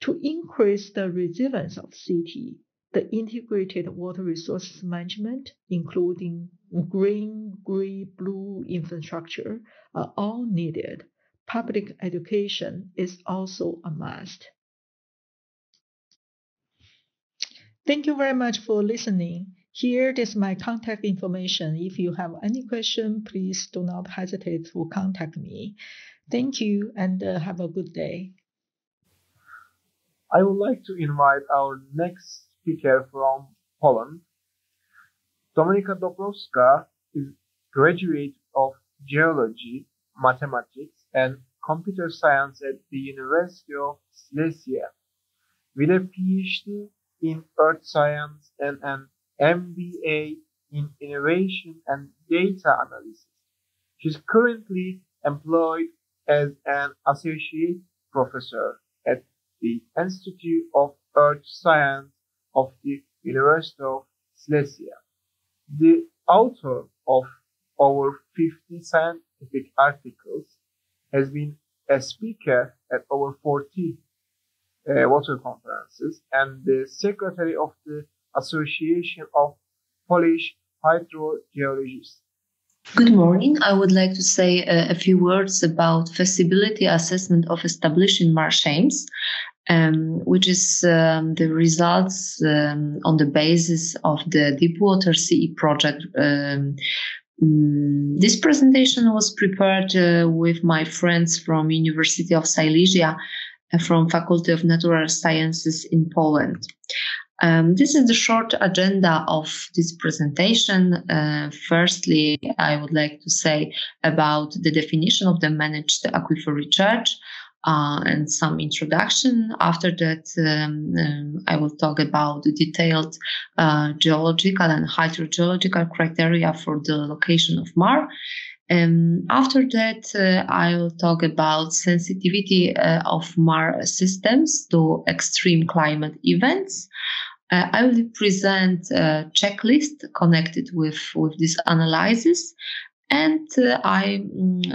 To increase the resilience of city, the integrated water resources management, including green, gray, blue infrastructure, are all needed. Public education is also a must. Thank you very much for listening. Here is my contact information. If you have any question, please do not hesitate to contact me. Thank you and have a good day. I would like to invite our next speaker from Poland. Dominika Dobrowska is graduate of Geology, Mathematics, and Computer Science at the University of Silesia, with a PhD in Earth Science and an MBA in Innovation and Data Analysis. She is currently employed as an associate professor at the Institute of Earth Science of the University of Silesia. The author of over 50 scientific articles, has been a speaker at over 40 water conferences, and the secretary of the Association of Polish Hydrogeologists. Good morning. I would like to say a few words about feasibility assessment of establishing marsh aims, which is the results on the basis of the Deepwater CE project. This presentation was prepared with my friends from University of Silesia, from Faculty of Natural Sciences in Poland. This is the short agenda of this presentation. Firstly, I would like to say about the definition of the managed aquifer recharge and some introduction. After that, I will talk about the detailed geological and hydrogeological criteria for the location of MAR. After that, I will talk about sensitivity of MAR systems to extreme climate events. I will present a checklist connected with this analysis, and I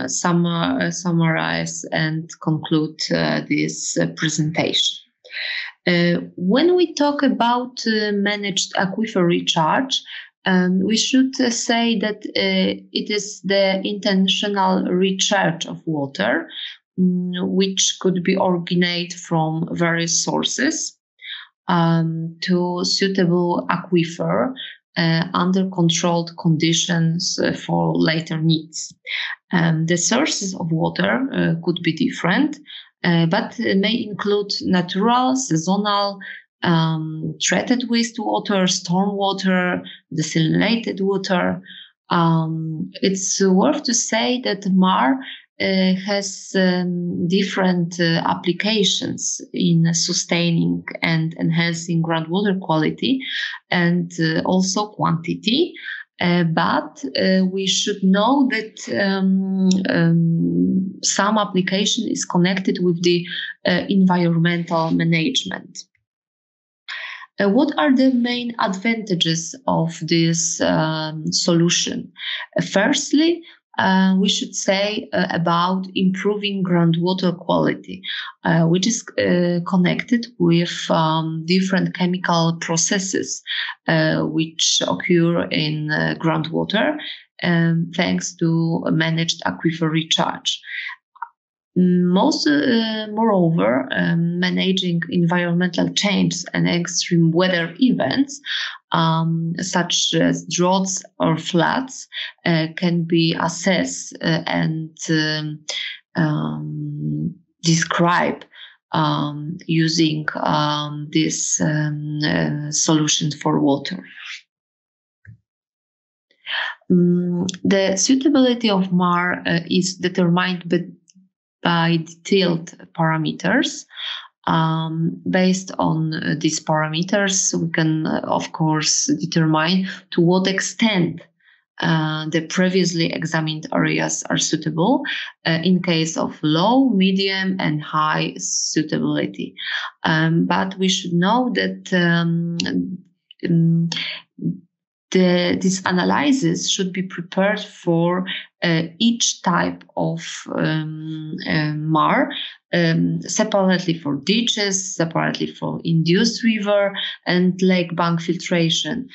summarize and conclude this presentation. When we talk about managed aquifer recharge, we should say that it is the intentional recharge of water, which could be originated from various sources to suitable aquifer under controlled conditions for later needs. The sources of water could be different, but may include natural, seasonal, treated wastewater, stormwater, desalinated water. It's worth to say that MAR has different applications in sustaining and enhancing groundwater quality and also quantity. But we should know that some application is connected with the environmental management. What are the main advantages of this solution? Firstly, we should say about improving groundwater quality, which is connected with different chemical processes which occur in groundwater thanks to managed aquifer recharge. Moreover, managing environmental change and extreme weather events, such as droughts or floods, can be assessed and described using this solution for water. The suitability of MAR is determined by detailed parameters. Based on these parameters, we can, of course, determine to what extent the previously examined areas are suitable in case of low, medium, and high suitability. But we should know that this analysis should be prepared for each type of MAR, separately for ditches, separately for induced river and lake bank filtration,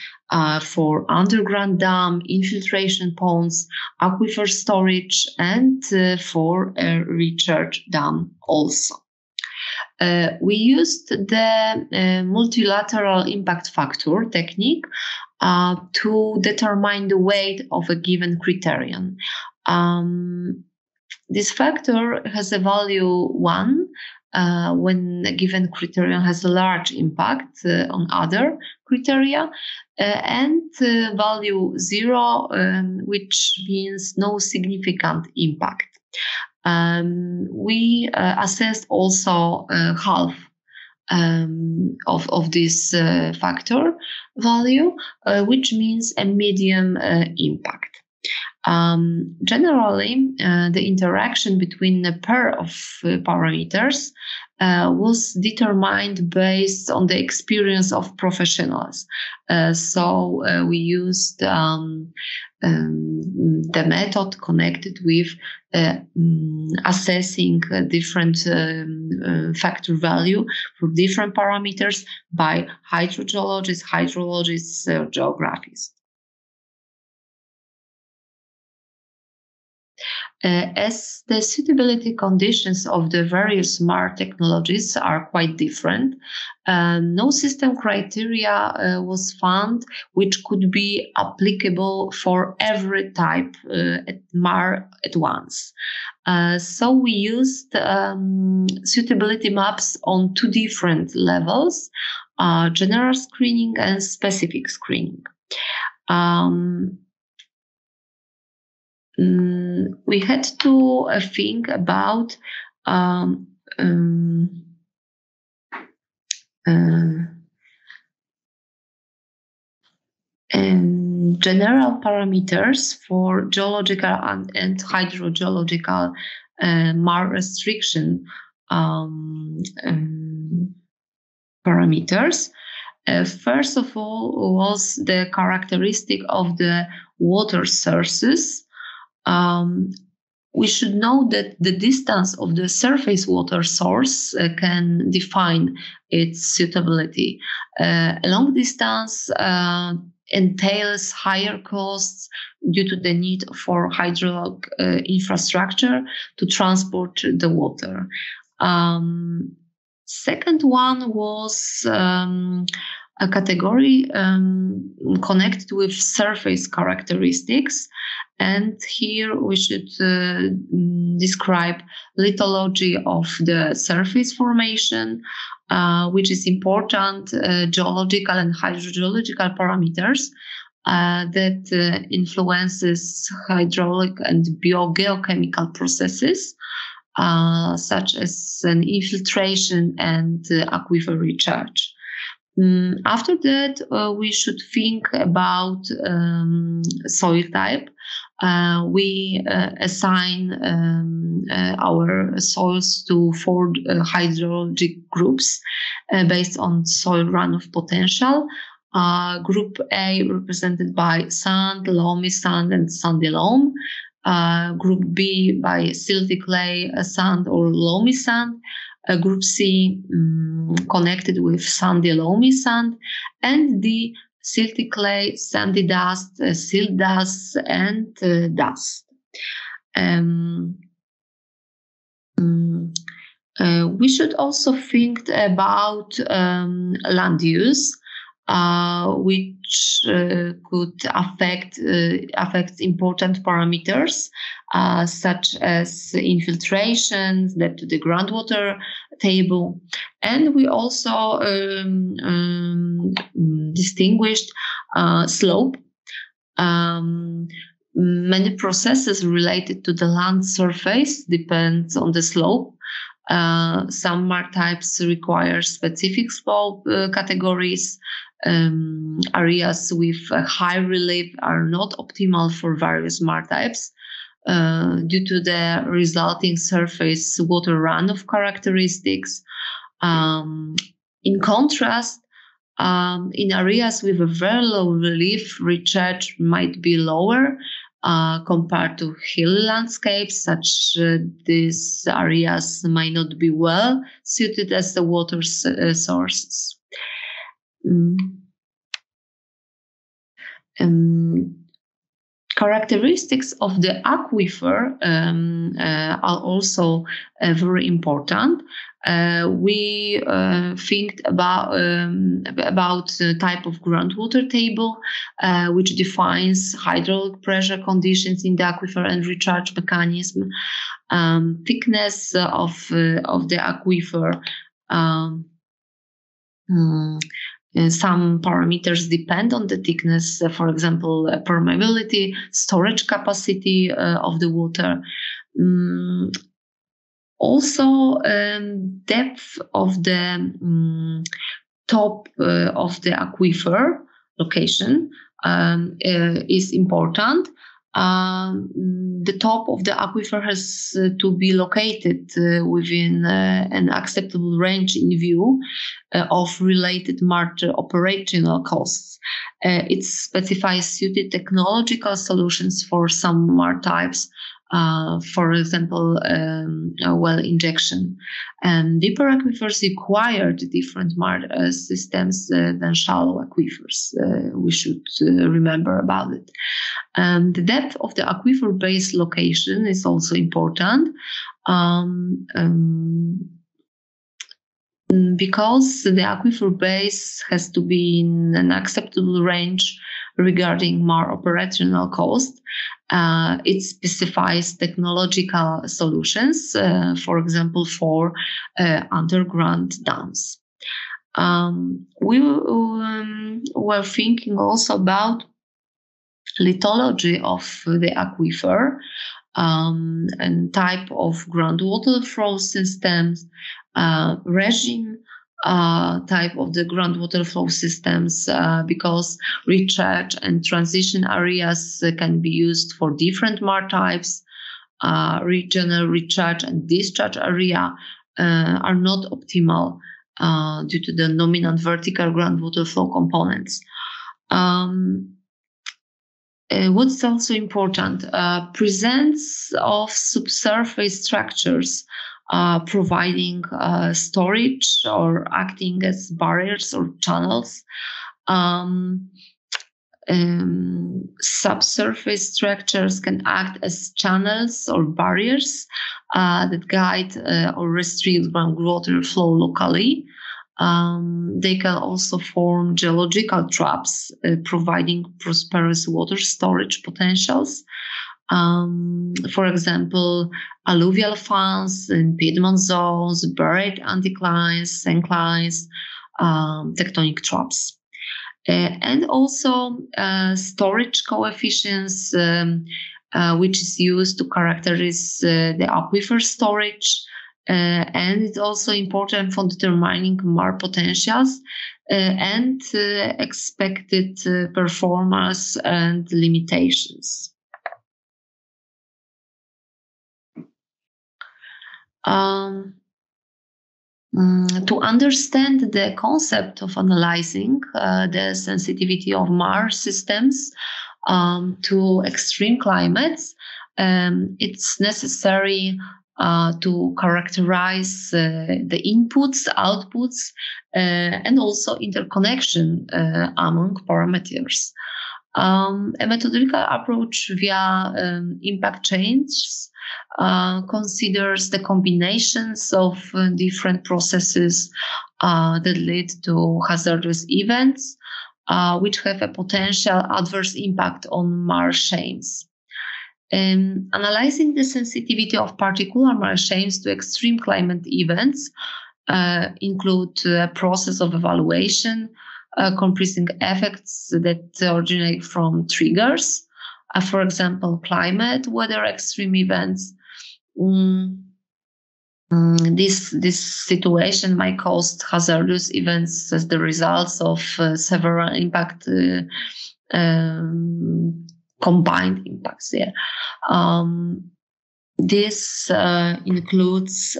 for underground dam, infiltration ponds, aquifer storage, and for a recharge dam also. We used the multilateral impact factor technique to determine the weight of a given criterion. This factor has a value 1 when a given criterion has a large impact on other criteria, and value 0, which means no significant impact. We assessed also half of this factor value, which means a medium impact. Generally, the interaction between a pair of parameters was determined based on the experience of professionals. So we used the method connected with assessing different factor value for different parameters by hydrogeologists, geographists. As the suitability conditions of the various MAR technologies are quite different, no system criteria was found which could be applicable for every type MAR at once. So we used suitability maps on 2 different levels, general screening and specific screening. We had to think about general parameters for geological and hydrogeological MAR restriction parameters. First of all was the characteristic of the water sources. We should know that the distance of the surface water source can define its suitability. A long distance entails higher costs due to the need for hydraulic infrastructure to transport the water. Second one was a category connected with surface characteristics. And here we should describe lithology of the surface formation, which is important geological and hydrogeological parameters that influences hydraulic and biogeochemical processes, such as an infiltration and aquifer recharge. After that, we should think about soil type. We assign our soils to 4 hydrologic groups based on soil runoff potential. Group A represented by sand, loamy sand, and sandy loam. Group B by silty clay, sand, or loamy sand. Group C connected with sandy loamy sand, and D silty clay, sandy dust, silt dust, and dust. We should also think about land use, which could affect important parameters such as infiltration, depth to the groundwater table, and we also distinguished slope. Many processes related to the land surface depend on the slope. Some mark types require specific slope categories. Areas with a high relief are not optimal for various mark types due to the resulting surface water runoff characteristics. In contrast, in areas with a very low relief, recharge might be lower compared to hilly landscapes. Such these areas might not be well suited as the water sources. Characteristics of the aquifer are also very important. We think about the type of groundwater table, which defines hydraulic pressure conditions in the aquifer and recharge mechanism, thickness of the aquifer. Some parameters depend on the thickness, for example, permeability, storage capacity of the water. Also, depth of the top of the aquifer location is important. The top of the aquifer has to be located within an acceptable range in view of related marked operational costs. It specifies suited technological solutions for some mark types, for example, well injection. Deeper aquifers require different mark systems than shallow aquifers. We should remember about it. The depth of the aquifer base location is also important because the aquifer base has to be in an acceptable range regarding more operational cost. It specifies technological solutions, for example, for underground dams. We were thinking also about lithology of the aquifer and type of groundwater flow systems, regime type of the groundwater flow systems, because recharge and transition areas can be used for different mark types. Regional recharge and discharge area are not optimal due to the dominant vertical groundwater flow components. What's also important, presence of subsurface structures providing storage or acting as barriers or channels. Subsurface structures can act as channels or barriers that guide or restrict groundwater flow locally. They can also form geological traps, providing prosperous water storage potentials. For example, alluvial fans in Piedmont zones, buried anticlines, synclines, tectonic traps. And also storage coefficients, which is used to characterize the aquifer storage. And it's also important for determining mark potentials and expected performance and limitations. To understand the concept of analyzing the sensitivity of marsh systems to extreme climates, it's necessary to characterize the inputs, outputs, and also interconnection among parameters. A methodological approach via impact chains considers the combinations of different processes that lead to hazardous events, which have a potential adverse impact on marsh chains. Analyzing the sensitivity of particular marsh chains to extreme climate events include a process of evaluation comprising effects that originate from triggers, for example, climate, weather, extreme events, This situation might cause hazardous events as the results of several impact combined impacts. Yeah, this includes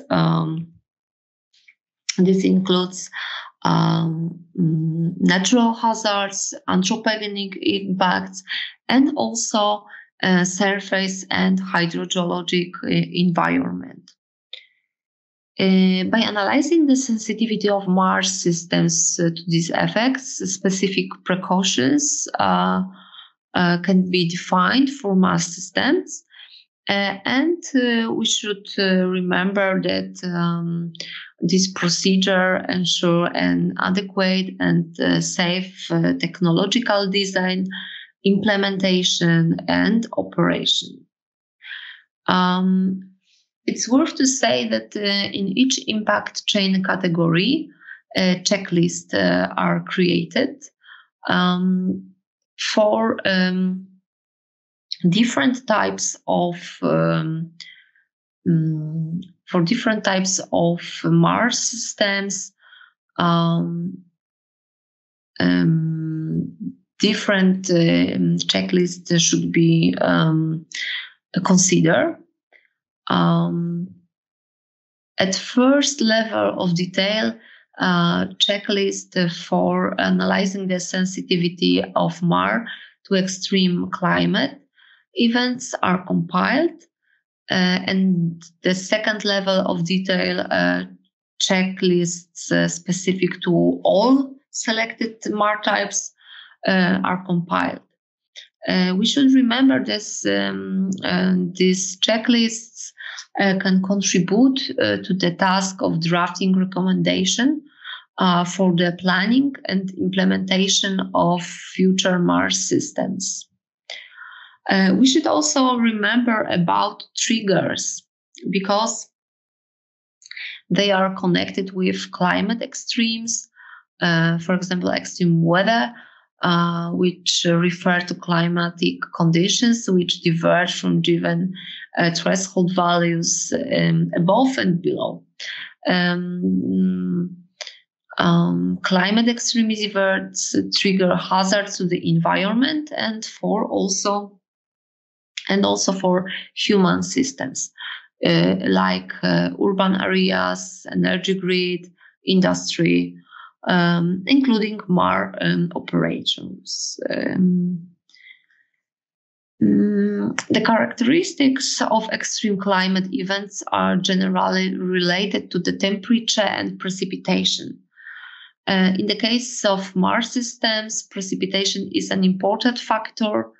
natural hazards, anthropogenic impacts, and also surface and hydrogeologic environment. By analyzing the sensitivity of Mars systems to these effects, specific precautions can be defined for Mars systems. And we should remember that this procedure ensure an adequate and safe technological design, implementation, and operation. It's worth to say that in each impact chain category, checklists are created for different types of Mars systems. Different checklists should be considered. At first level of detail, checklist for analyzing the sensitivity of Mars to extreme climate events are compiled, and the second level of detail checklists specific to all selected Mars types are compiled. We should remember this. These checklists can contribute to the task of drafting recommendation for the planning and implementation of future Mars systems. We should also remember about triggers because they are connected with climate extremes, for example, extreme weather, which refer to climatic conditions which diverge from given threshold values above and below. Climate extreme events trigger hazards to the environment and also for human systems like urban areas, energy grid, industry, including Mars operations. The characteristics of extreme climate events are generally related to the temperature and precipitation. In the case of Mars systems, precipitation is an important factor.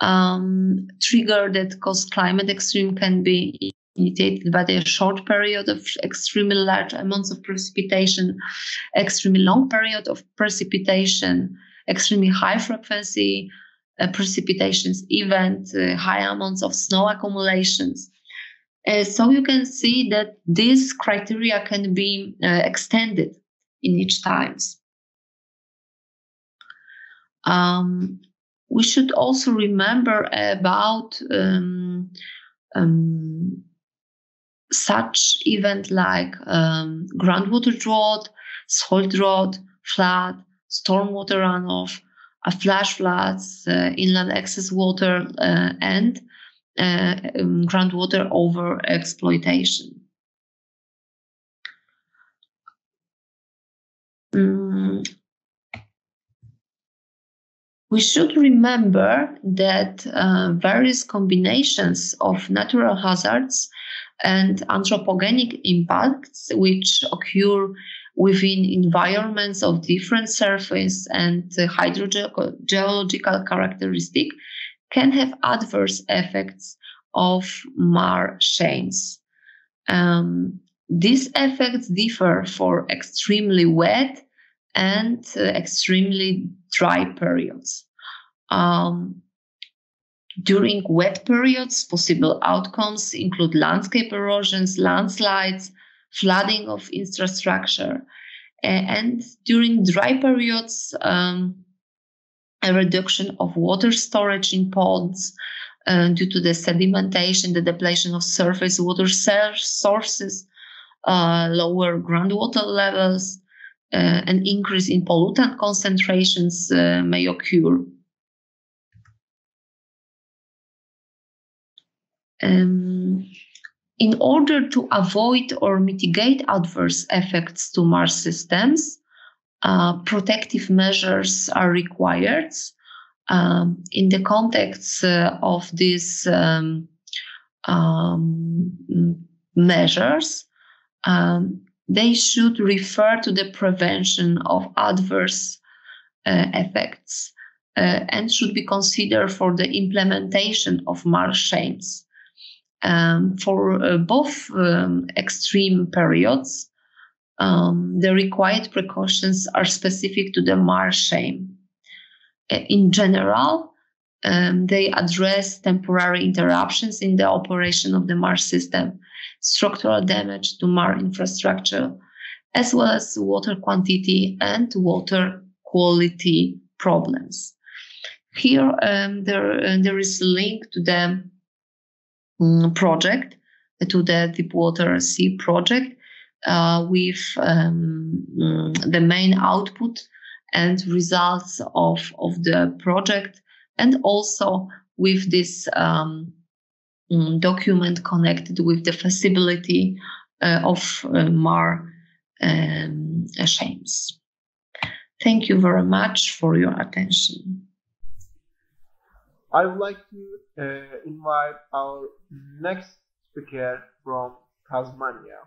Trigger that cause climate extreme can be initiated by a short period of extremely large amounts of precipitation, extremely long period of precipitation, extremely high frequency precipitations, event, high amounts of snow accumulations. So you can see that these criteria can be extended in each times. We should also remember about such event like groundwater drought, soil drought, flood, stormwater runoff, flash floods, inland excess water, and groundwater over exploitation. We should remember that various combinations of natural hazards and anthropogenic impacts which occur within environments of different surface and hydrogeological characteristics can have adverse effects of Mars chains. These effects differ for extremely wet and extremely dry periods. During wet periods, possible outcomes include landscape erosions, landslides, flooding of infrastructure, and during dry periods, a reduction of water storage in ponds due to the sedimentation, the depletion of surface water sources, lower groundwater levels, an increase in pollutant concentrations may occur. In order to avoid or mitigate adverse effects to Mars systems, protective measures are required. In the context of these measures, they should refer to the prevention of adverse effects and should be considered for the implementation of Mars shames. For both extreme periods, the required precautions are specific to the Mars shame. In general, they address temporary interruptions in the operation of the Mars system, structural damage to Mars infrastructure, as well as water quantity and water quality problems. Here, there is a link to the project, to the Deepwater Sea project, with the main output and results of the project, and also with this document connected with the feasibility of Mars shames. Thank you very much for your attention. I would like to invite our next speaker from Tasmania.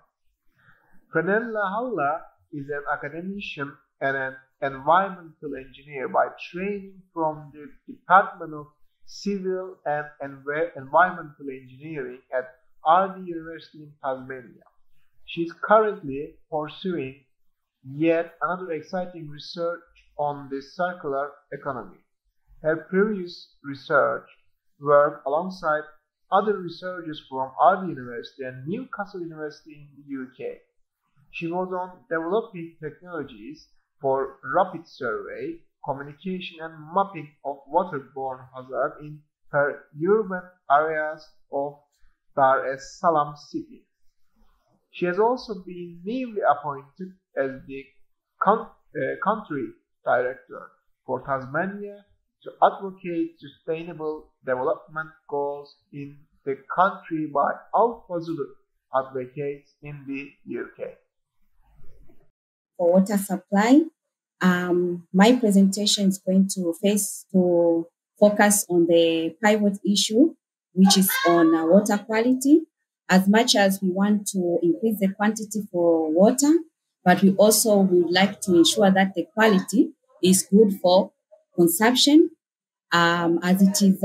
Frenella Halla is an academician and an environmental engineer by training from the Department of Civil and Environmental Engineering at RD University in Tasmania. She is currently pursuing yet another exciting research on the circular economy. Her previous research work alongside other researchers from RD University and Newcastle University in the UK. She was on developing technologies for rapid survey, communication and mapping of waterborne hazard in urban areas of Dar es Salaam city. She has also been newly appointed as the country director for Tasmania to advocate sustainable development goals in the country by Alpha Zulu advocates in the UK. For water supply, my presentation is going to focus on the pivot issue, which is on water quality. As much as we want to increase the quantity for water, but we also would like to ensure that the quality is good for consumption, as it is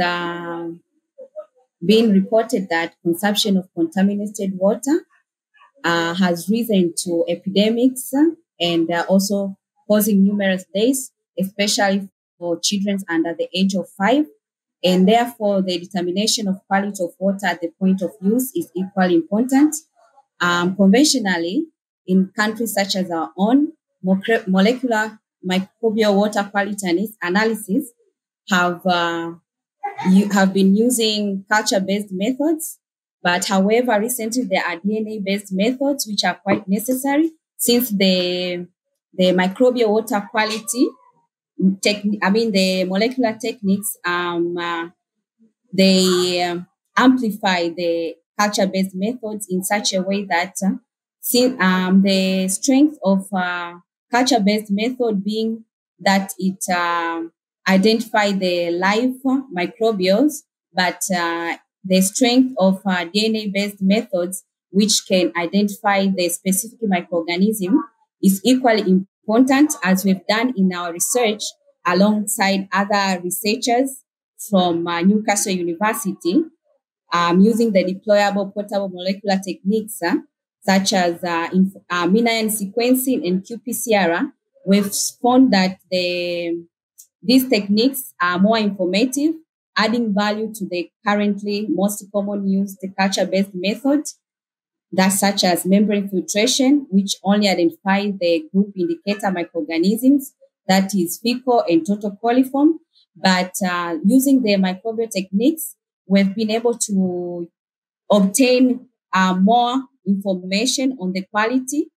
being reported that consumption of contaminated water has risen to epidemics and also causing numerous deaths, especially for children under the age of 5. And therefore, the determination of quality of water at the point of use is equally important. Conventionally, in countries such as our own, molecular microbial water quality analysis have been using culture-based methods. But however, recently there are DNA-based methods which are quite necessary, since the microbial water quality the molecular techniques, they amplify the culture-based methods in such a way that the strength of culture-based method being that it identify the live microbials, but the strength of DNA-based methods, which can identify the specific microorganism, is equally important, as we've done in our research alongside other researchers from Newcastle University, using the deployable portable molecular techniques such as MinION sequencing and qPCR. We've found that these techniques are more informative, adding value to the currently most common used culture-based method, that's such as membrane filtration, which only identify the group indicator microorganisms, that is fecal and total coliform. But using the microbial techniques, we've been able to obtain more information on the quality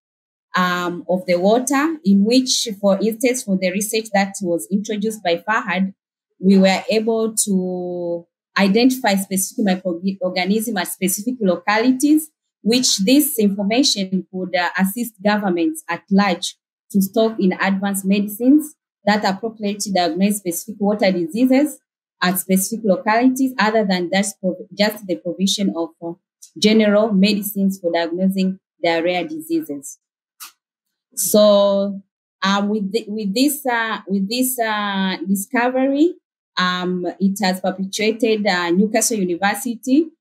of the water, in which, for instance, for the research that was introduced by Fahad, we were able to identify specific microorganisms at specific localities, which this information could assist governments at large to stock in advanced medicines that appropriately diagnose specific water diseases at specific localities, other than just the provision of general medicines for diagnosing their rare diseases. So with this discovery, it has perpetuated Newcastle University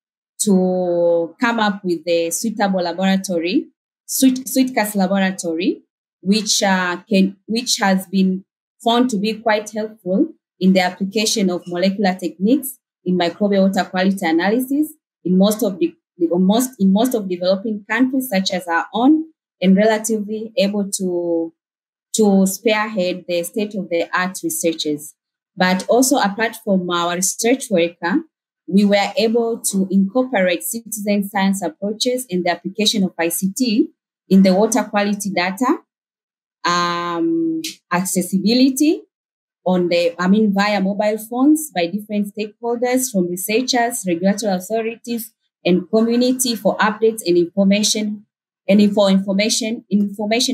to come up with a suitable laboratory, Sweetcast laboratory, which has been found to be quite helpful in the application of molecular techniques in microbial water quality analysis in most of developing countries such as our own, and relatively able to spearhead the state-of-the-art researches. But also, apart from our research work, we were able to incorporate citizen science approaches in the application of ICT in the water quality data, accessibility via mobile phones by different stakeholders, from researchers, regulatory authorities, and community, for updates and information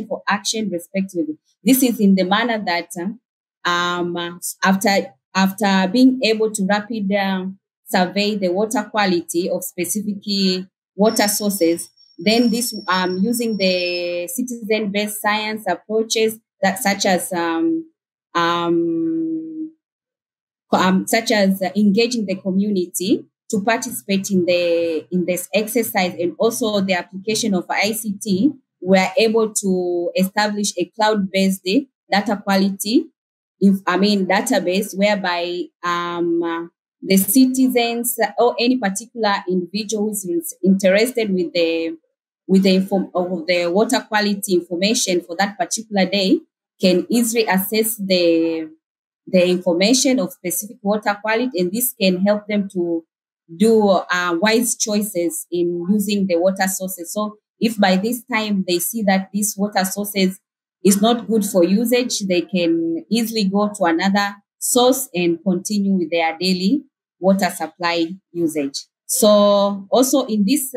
for action, respectively. This is in the manner that after being able to rapid survey the water quality of specific water sources, then this using the citizen-based science approaches that such as engaging the community to participate in this exercise, and also the application of ICT, we are able to establish a cloud-based data quality database, whereby the citizens or any particular individual who is interested with the water quality information for that particular day can easily access the information of specific water quality, and this can help them to do wise choices in using the water sources. So if by this time they see that this water sources is not good for usage, they can easily go to another source and continue with their daily water supply usage. So also in this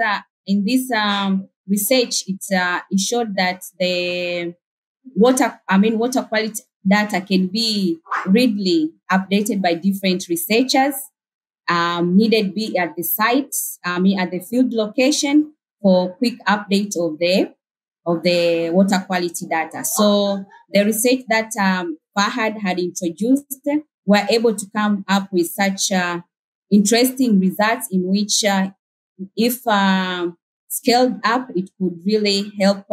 research, it showed that the water quality data can be readily updated by different researchers, needed be at the site, at the field location, for quick update of the water quality data. So the research that Fahad had introduced were able to come up with such interesting results, in which if scaled up, it could really help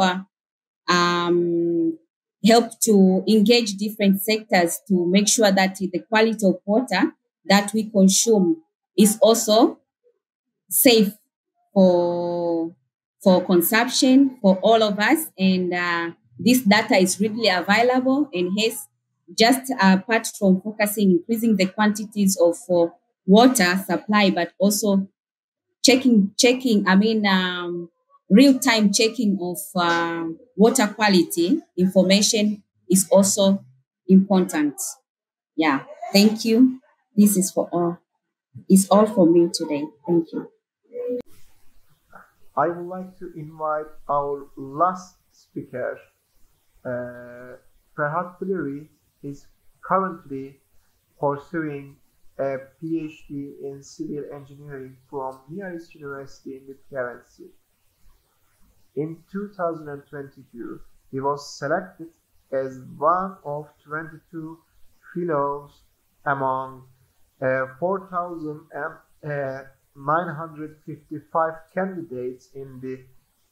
to engage different sectors to make sure that the quality of water that we consume is also safe for consumption for all of us. And this data is readily available, and hence, just apart from increasing the quantities of water supply, but also real-time checking of water quality information is also important. Yeah, thank you. This is all for me today. Thank you. I would like to invite our last speaker. Ferhat Bleri is currently pursuing a PhD in civil engineering from Near East University in the PRNC. In 2022, he was selected as one of 22 fellows among 4,955 candidates in the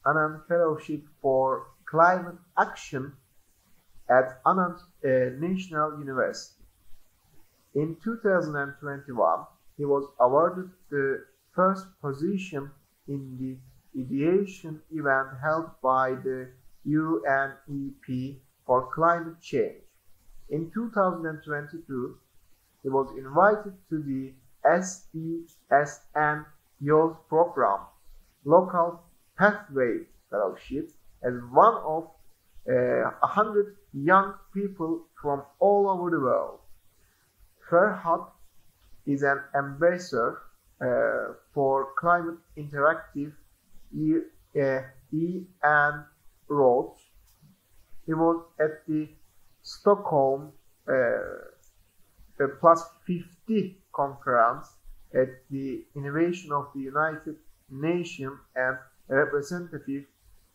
Anand Fellowship for Climate Action at Anand National University. In 2021, he was awarded the first position in the ideation event held by the UNEP for climate change. In 2022, he was invited to the SESN Youth Program, Local Pathway Fellowship as one of 100 young people from all over the world. Ferhat is an ambassador for Climate Interactive and Roads. He was at the Stockholm Plus 50 conference at the Innovation of the United Nations and a representative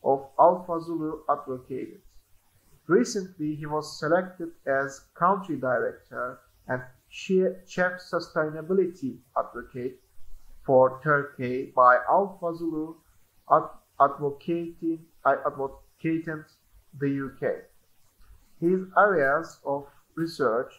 of Alpha Zulu advocated. Recently, he was selected as country director and chief sustainability advocate for Turkey by Alpha Zulu advocating the UK. His areas of research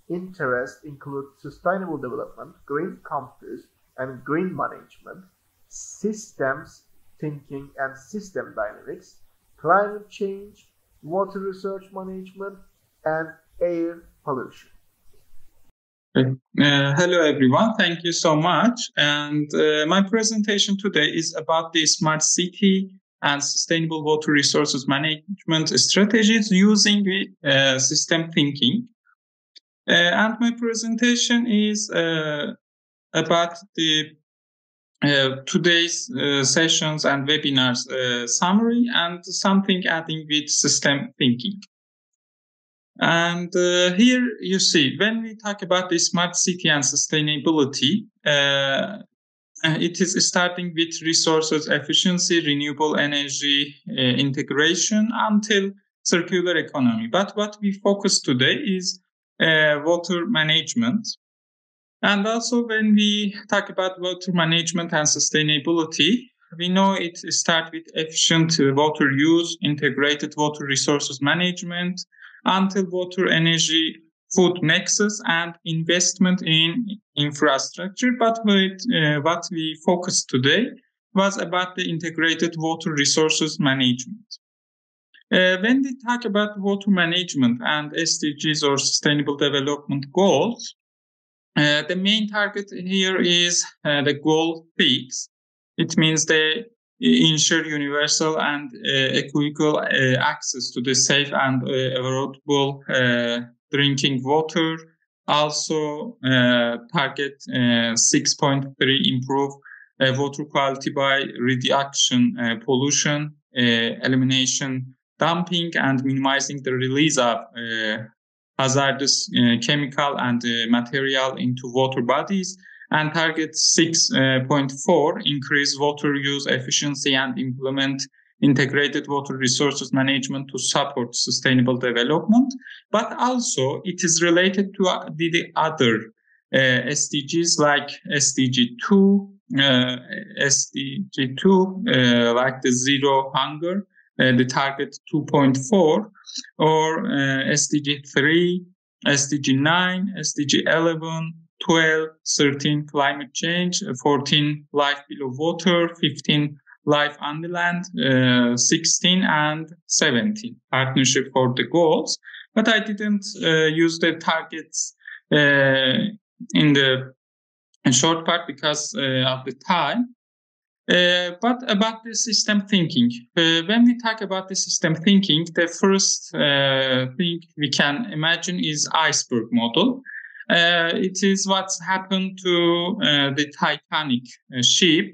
interest include sustainable development, green campus and green management, systems thinking and system dynamics, climate change, water research management, and air pollution. Hello everyone, thank you so much. And my presentation today is about the smart city and sustainable water resources management strategies using the system thinking. And my presentation is about the today's sessions and webinars summary and something adding with system thinking. And here you see, when we talk about the smart city and sustainability, it is starting with resources efficiency, renewable energy integration until circular economy. But what we focus today is water management. And also when we talk about water management and sustainability, we know it starts with efficient water use, integrated water resources management, until water, energy, food nexus, and investment in infrastructure. But what we focused today was about the integrated water resources management. When we talk about water management and SDGs or Sustainable Development Goals, the main target here is the goal 6. It means they ensure universal and equitable access to the safe and affordable drinking water. Also, target 6.3 improve water quality by reduction pollution, elimination dumping, and minimizing the release of hazardous chemical and material into water bodies. And target 6.4 increase water use efficiency and implement integrated water resources management to support sustainable development. But also it is related to the other SDGs like SDG 2, like the zero hunger, the target 2.4, or SDG 3, SDG 9, SDG 11, 12, 13, climate change, 14, life below water, 15, life on the land, 16 and 17, partnership for the goals. But I didn't use the targets in the short part because of the time. But about the system thinking, when we talk about the system thinking, the first thing we can imagine is iceberg model. It is what's happened to the Titanic ship,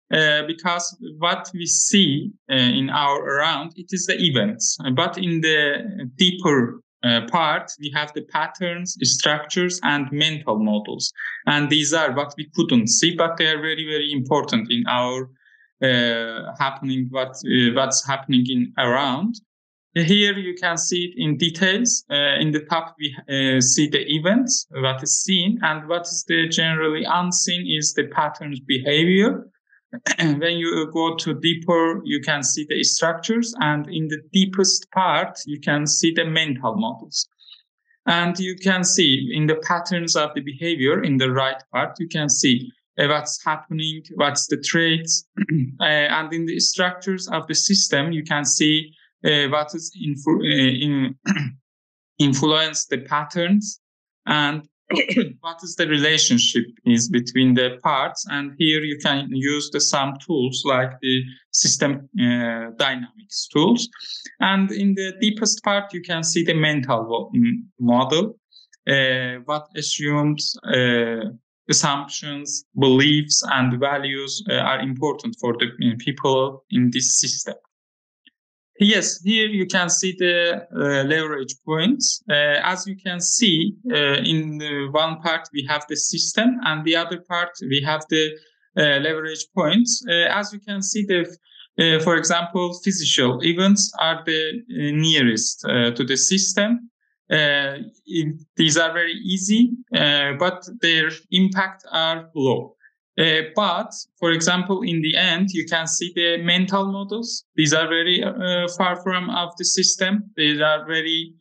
because what we see in our around, it is the events. But in the deeper part, we have the patterns, structures, and mental models. And these are what we couldn't see, but they are very, very important in our happening, what's happening in around. Here you can see it in details. In the top, we see the events, what is seen, and what is the generally unseen is the patterns behavior. When you go to deeper, you can see the structures, and in the deepest part, you can see the mental models. And you can see in the patterns of the behavior in the right part, you can see what's happening, what's the traits, and in the structures of the system, you can see what is influence the patterns, and what is the relationship is between the parts. And here you can use some tools like the system dynamics tools. And in the deepest part, you can see the mental model, what assumes assumptions, beliefs, and values are important for the people in this system. Yes, here you can see the leverage points. As you can see, in one part we have the system, and the other part we have the leverage points. As you can see, for example, physical events are the nearest to the system. These are very easy, but their impact are low. But, for example, in the end, you can see the mental models. These are very far from of the system. They are very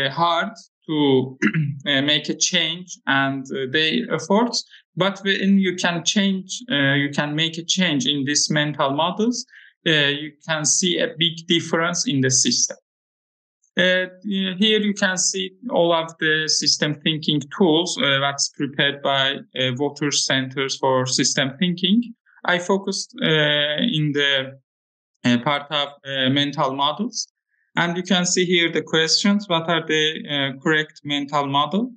hard to make a change, and their efforts. But when you can change, you can make a change in these mental models, you can see a big difference in the system. Here you can see all of the system thinking tools that's prepared by Water Centers for System Thinking. I focused in the part of mental models. And you can see here the questions. What are the correct mental model?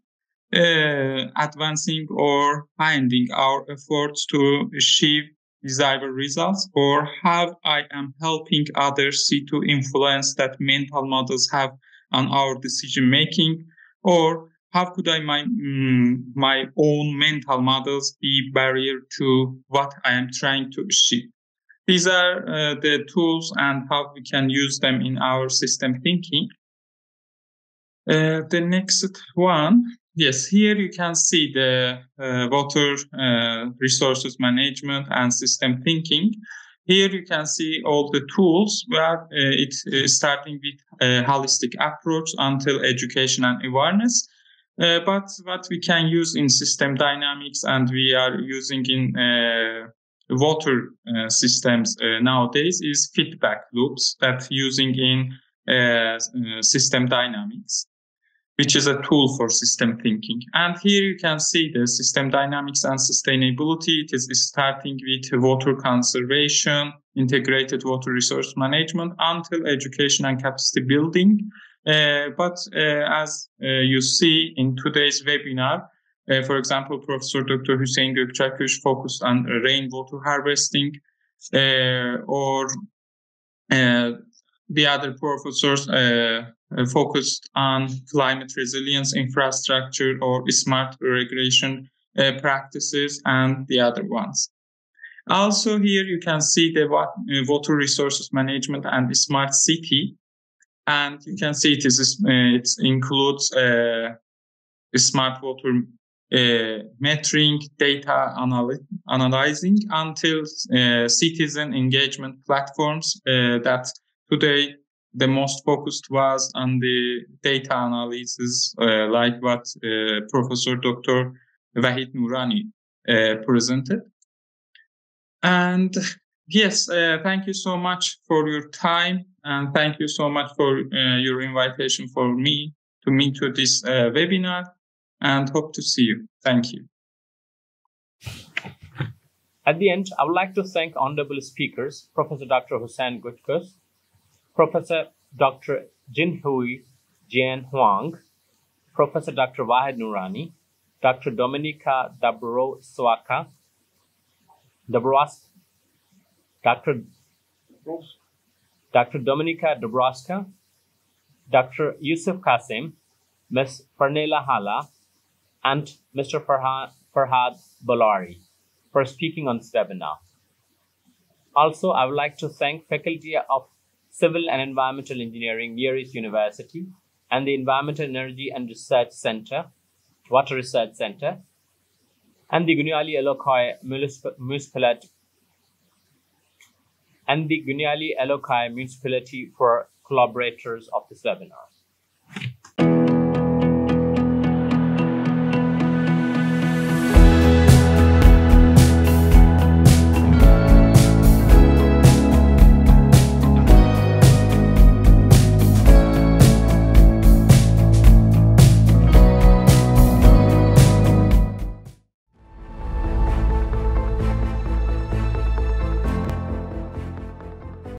Advancing or finding our efforts to achieve desirable results, or how I am helping others see to influence that mental models have on our decision making, or how could I my own mental models be barrier to what I am trying to achieve. These are the tools and how we can use them in our system thinking. The next one. Yes, here you can see the water resources management and system thinking. Here you can see all the tools where it's starting with a holistic approach until education and awareness. But what we can use in system dynamics and we are using in water systems nowadays is feedback loops that using in system dynamics, which is a tool for system thinking. And here you can see the system dynamics and sustainability. It is starting with water conservation, integrated water resource management, until education and capacity building. But as you see in today's webinar, for example, Professor Dr. Hüseyin Gökçaküş focused on rainwater harvesting, or the other professors focused on climate resilience infrastructure or smart irrigation practices, and the other ones. Also here you can see the water resources management and the smart city, and you can see it includes smart water metering, data analyzing, until citizen engagement platforms that today the most focused was on the data analysis, like what Professor Dr. Vahid Nurani presented. And yes, thank you so much for your time, and thank you so much for your invitation for me to this webinar, and hope to see you. Thank you. At the end, I would like to thank honorable speakers, Professor Dr. Hüseyin Gökçaküş, Professor Dr. Jinhui Jian Huang, Professor Dr. Vahid Nurani, Dr. Dominika Dąbrowska, Dr. Dominika Dąbrowska, Dr. Yusuf Qasim, Ms. Farnela Hala, and Mr. Farhad Bolari for speaking on this webinar. Also, I would like to thank Faculty of Civil and Environmental Engineering, Near East University, and the Environmental Energy and Research Center, Water Research Center, and the Gunyali Elokai Municipality for collaborators of this webinar.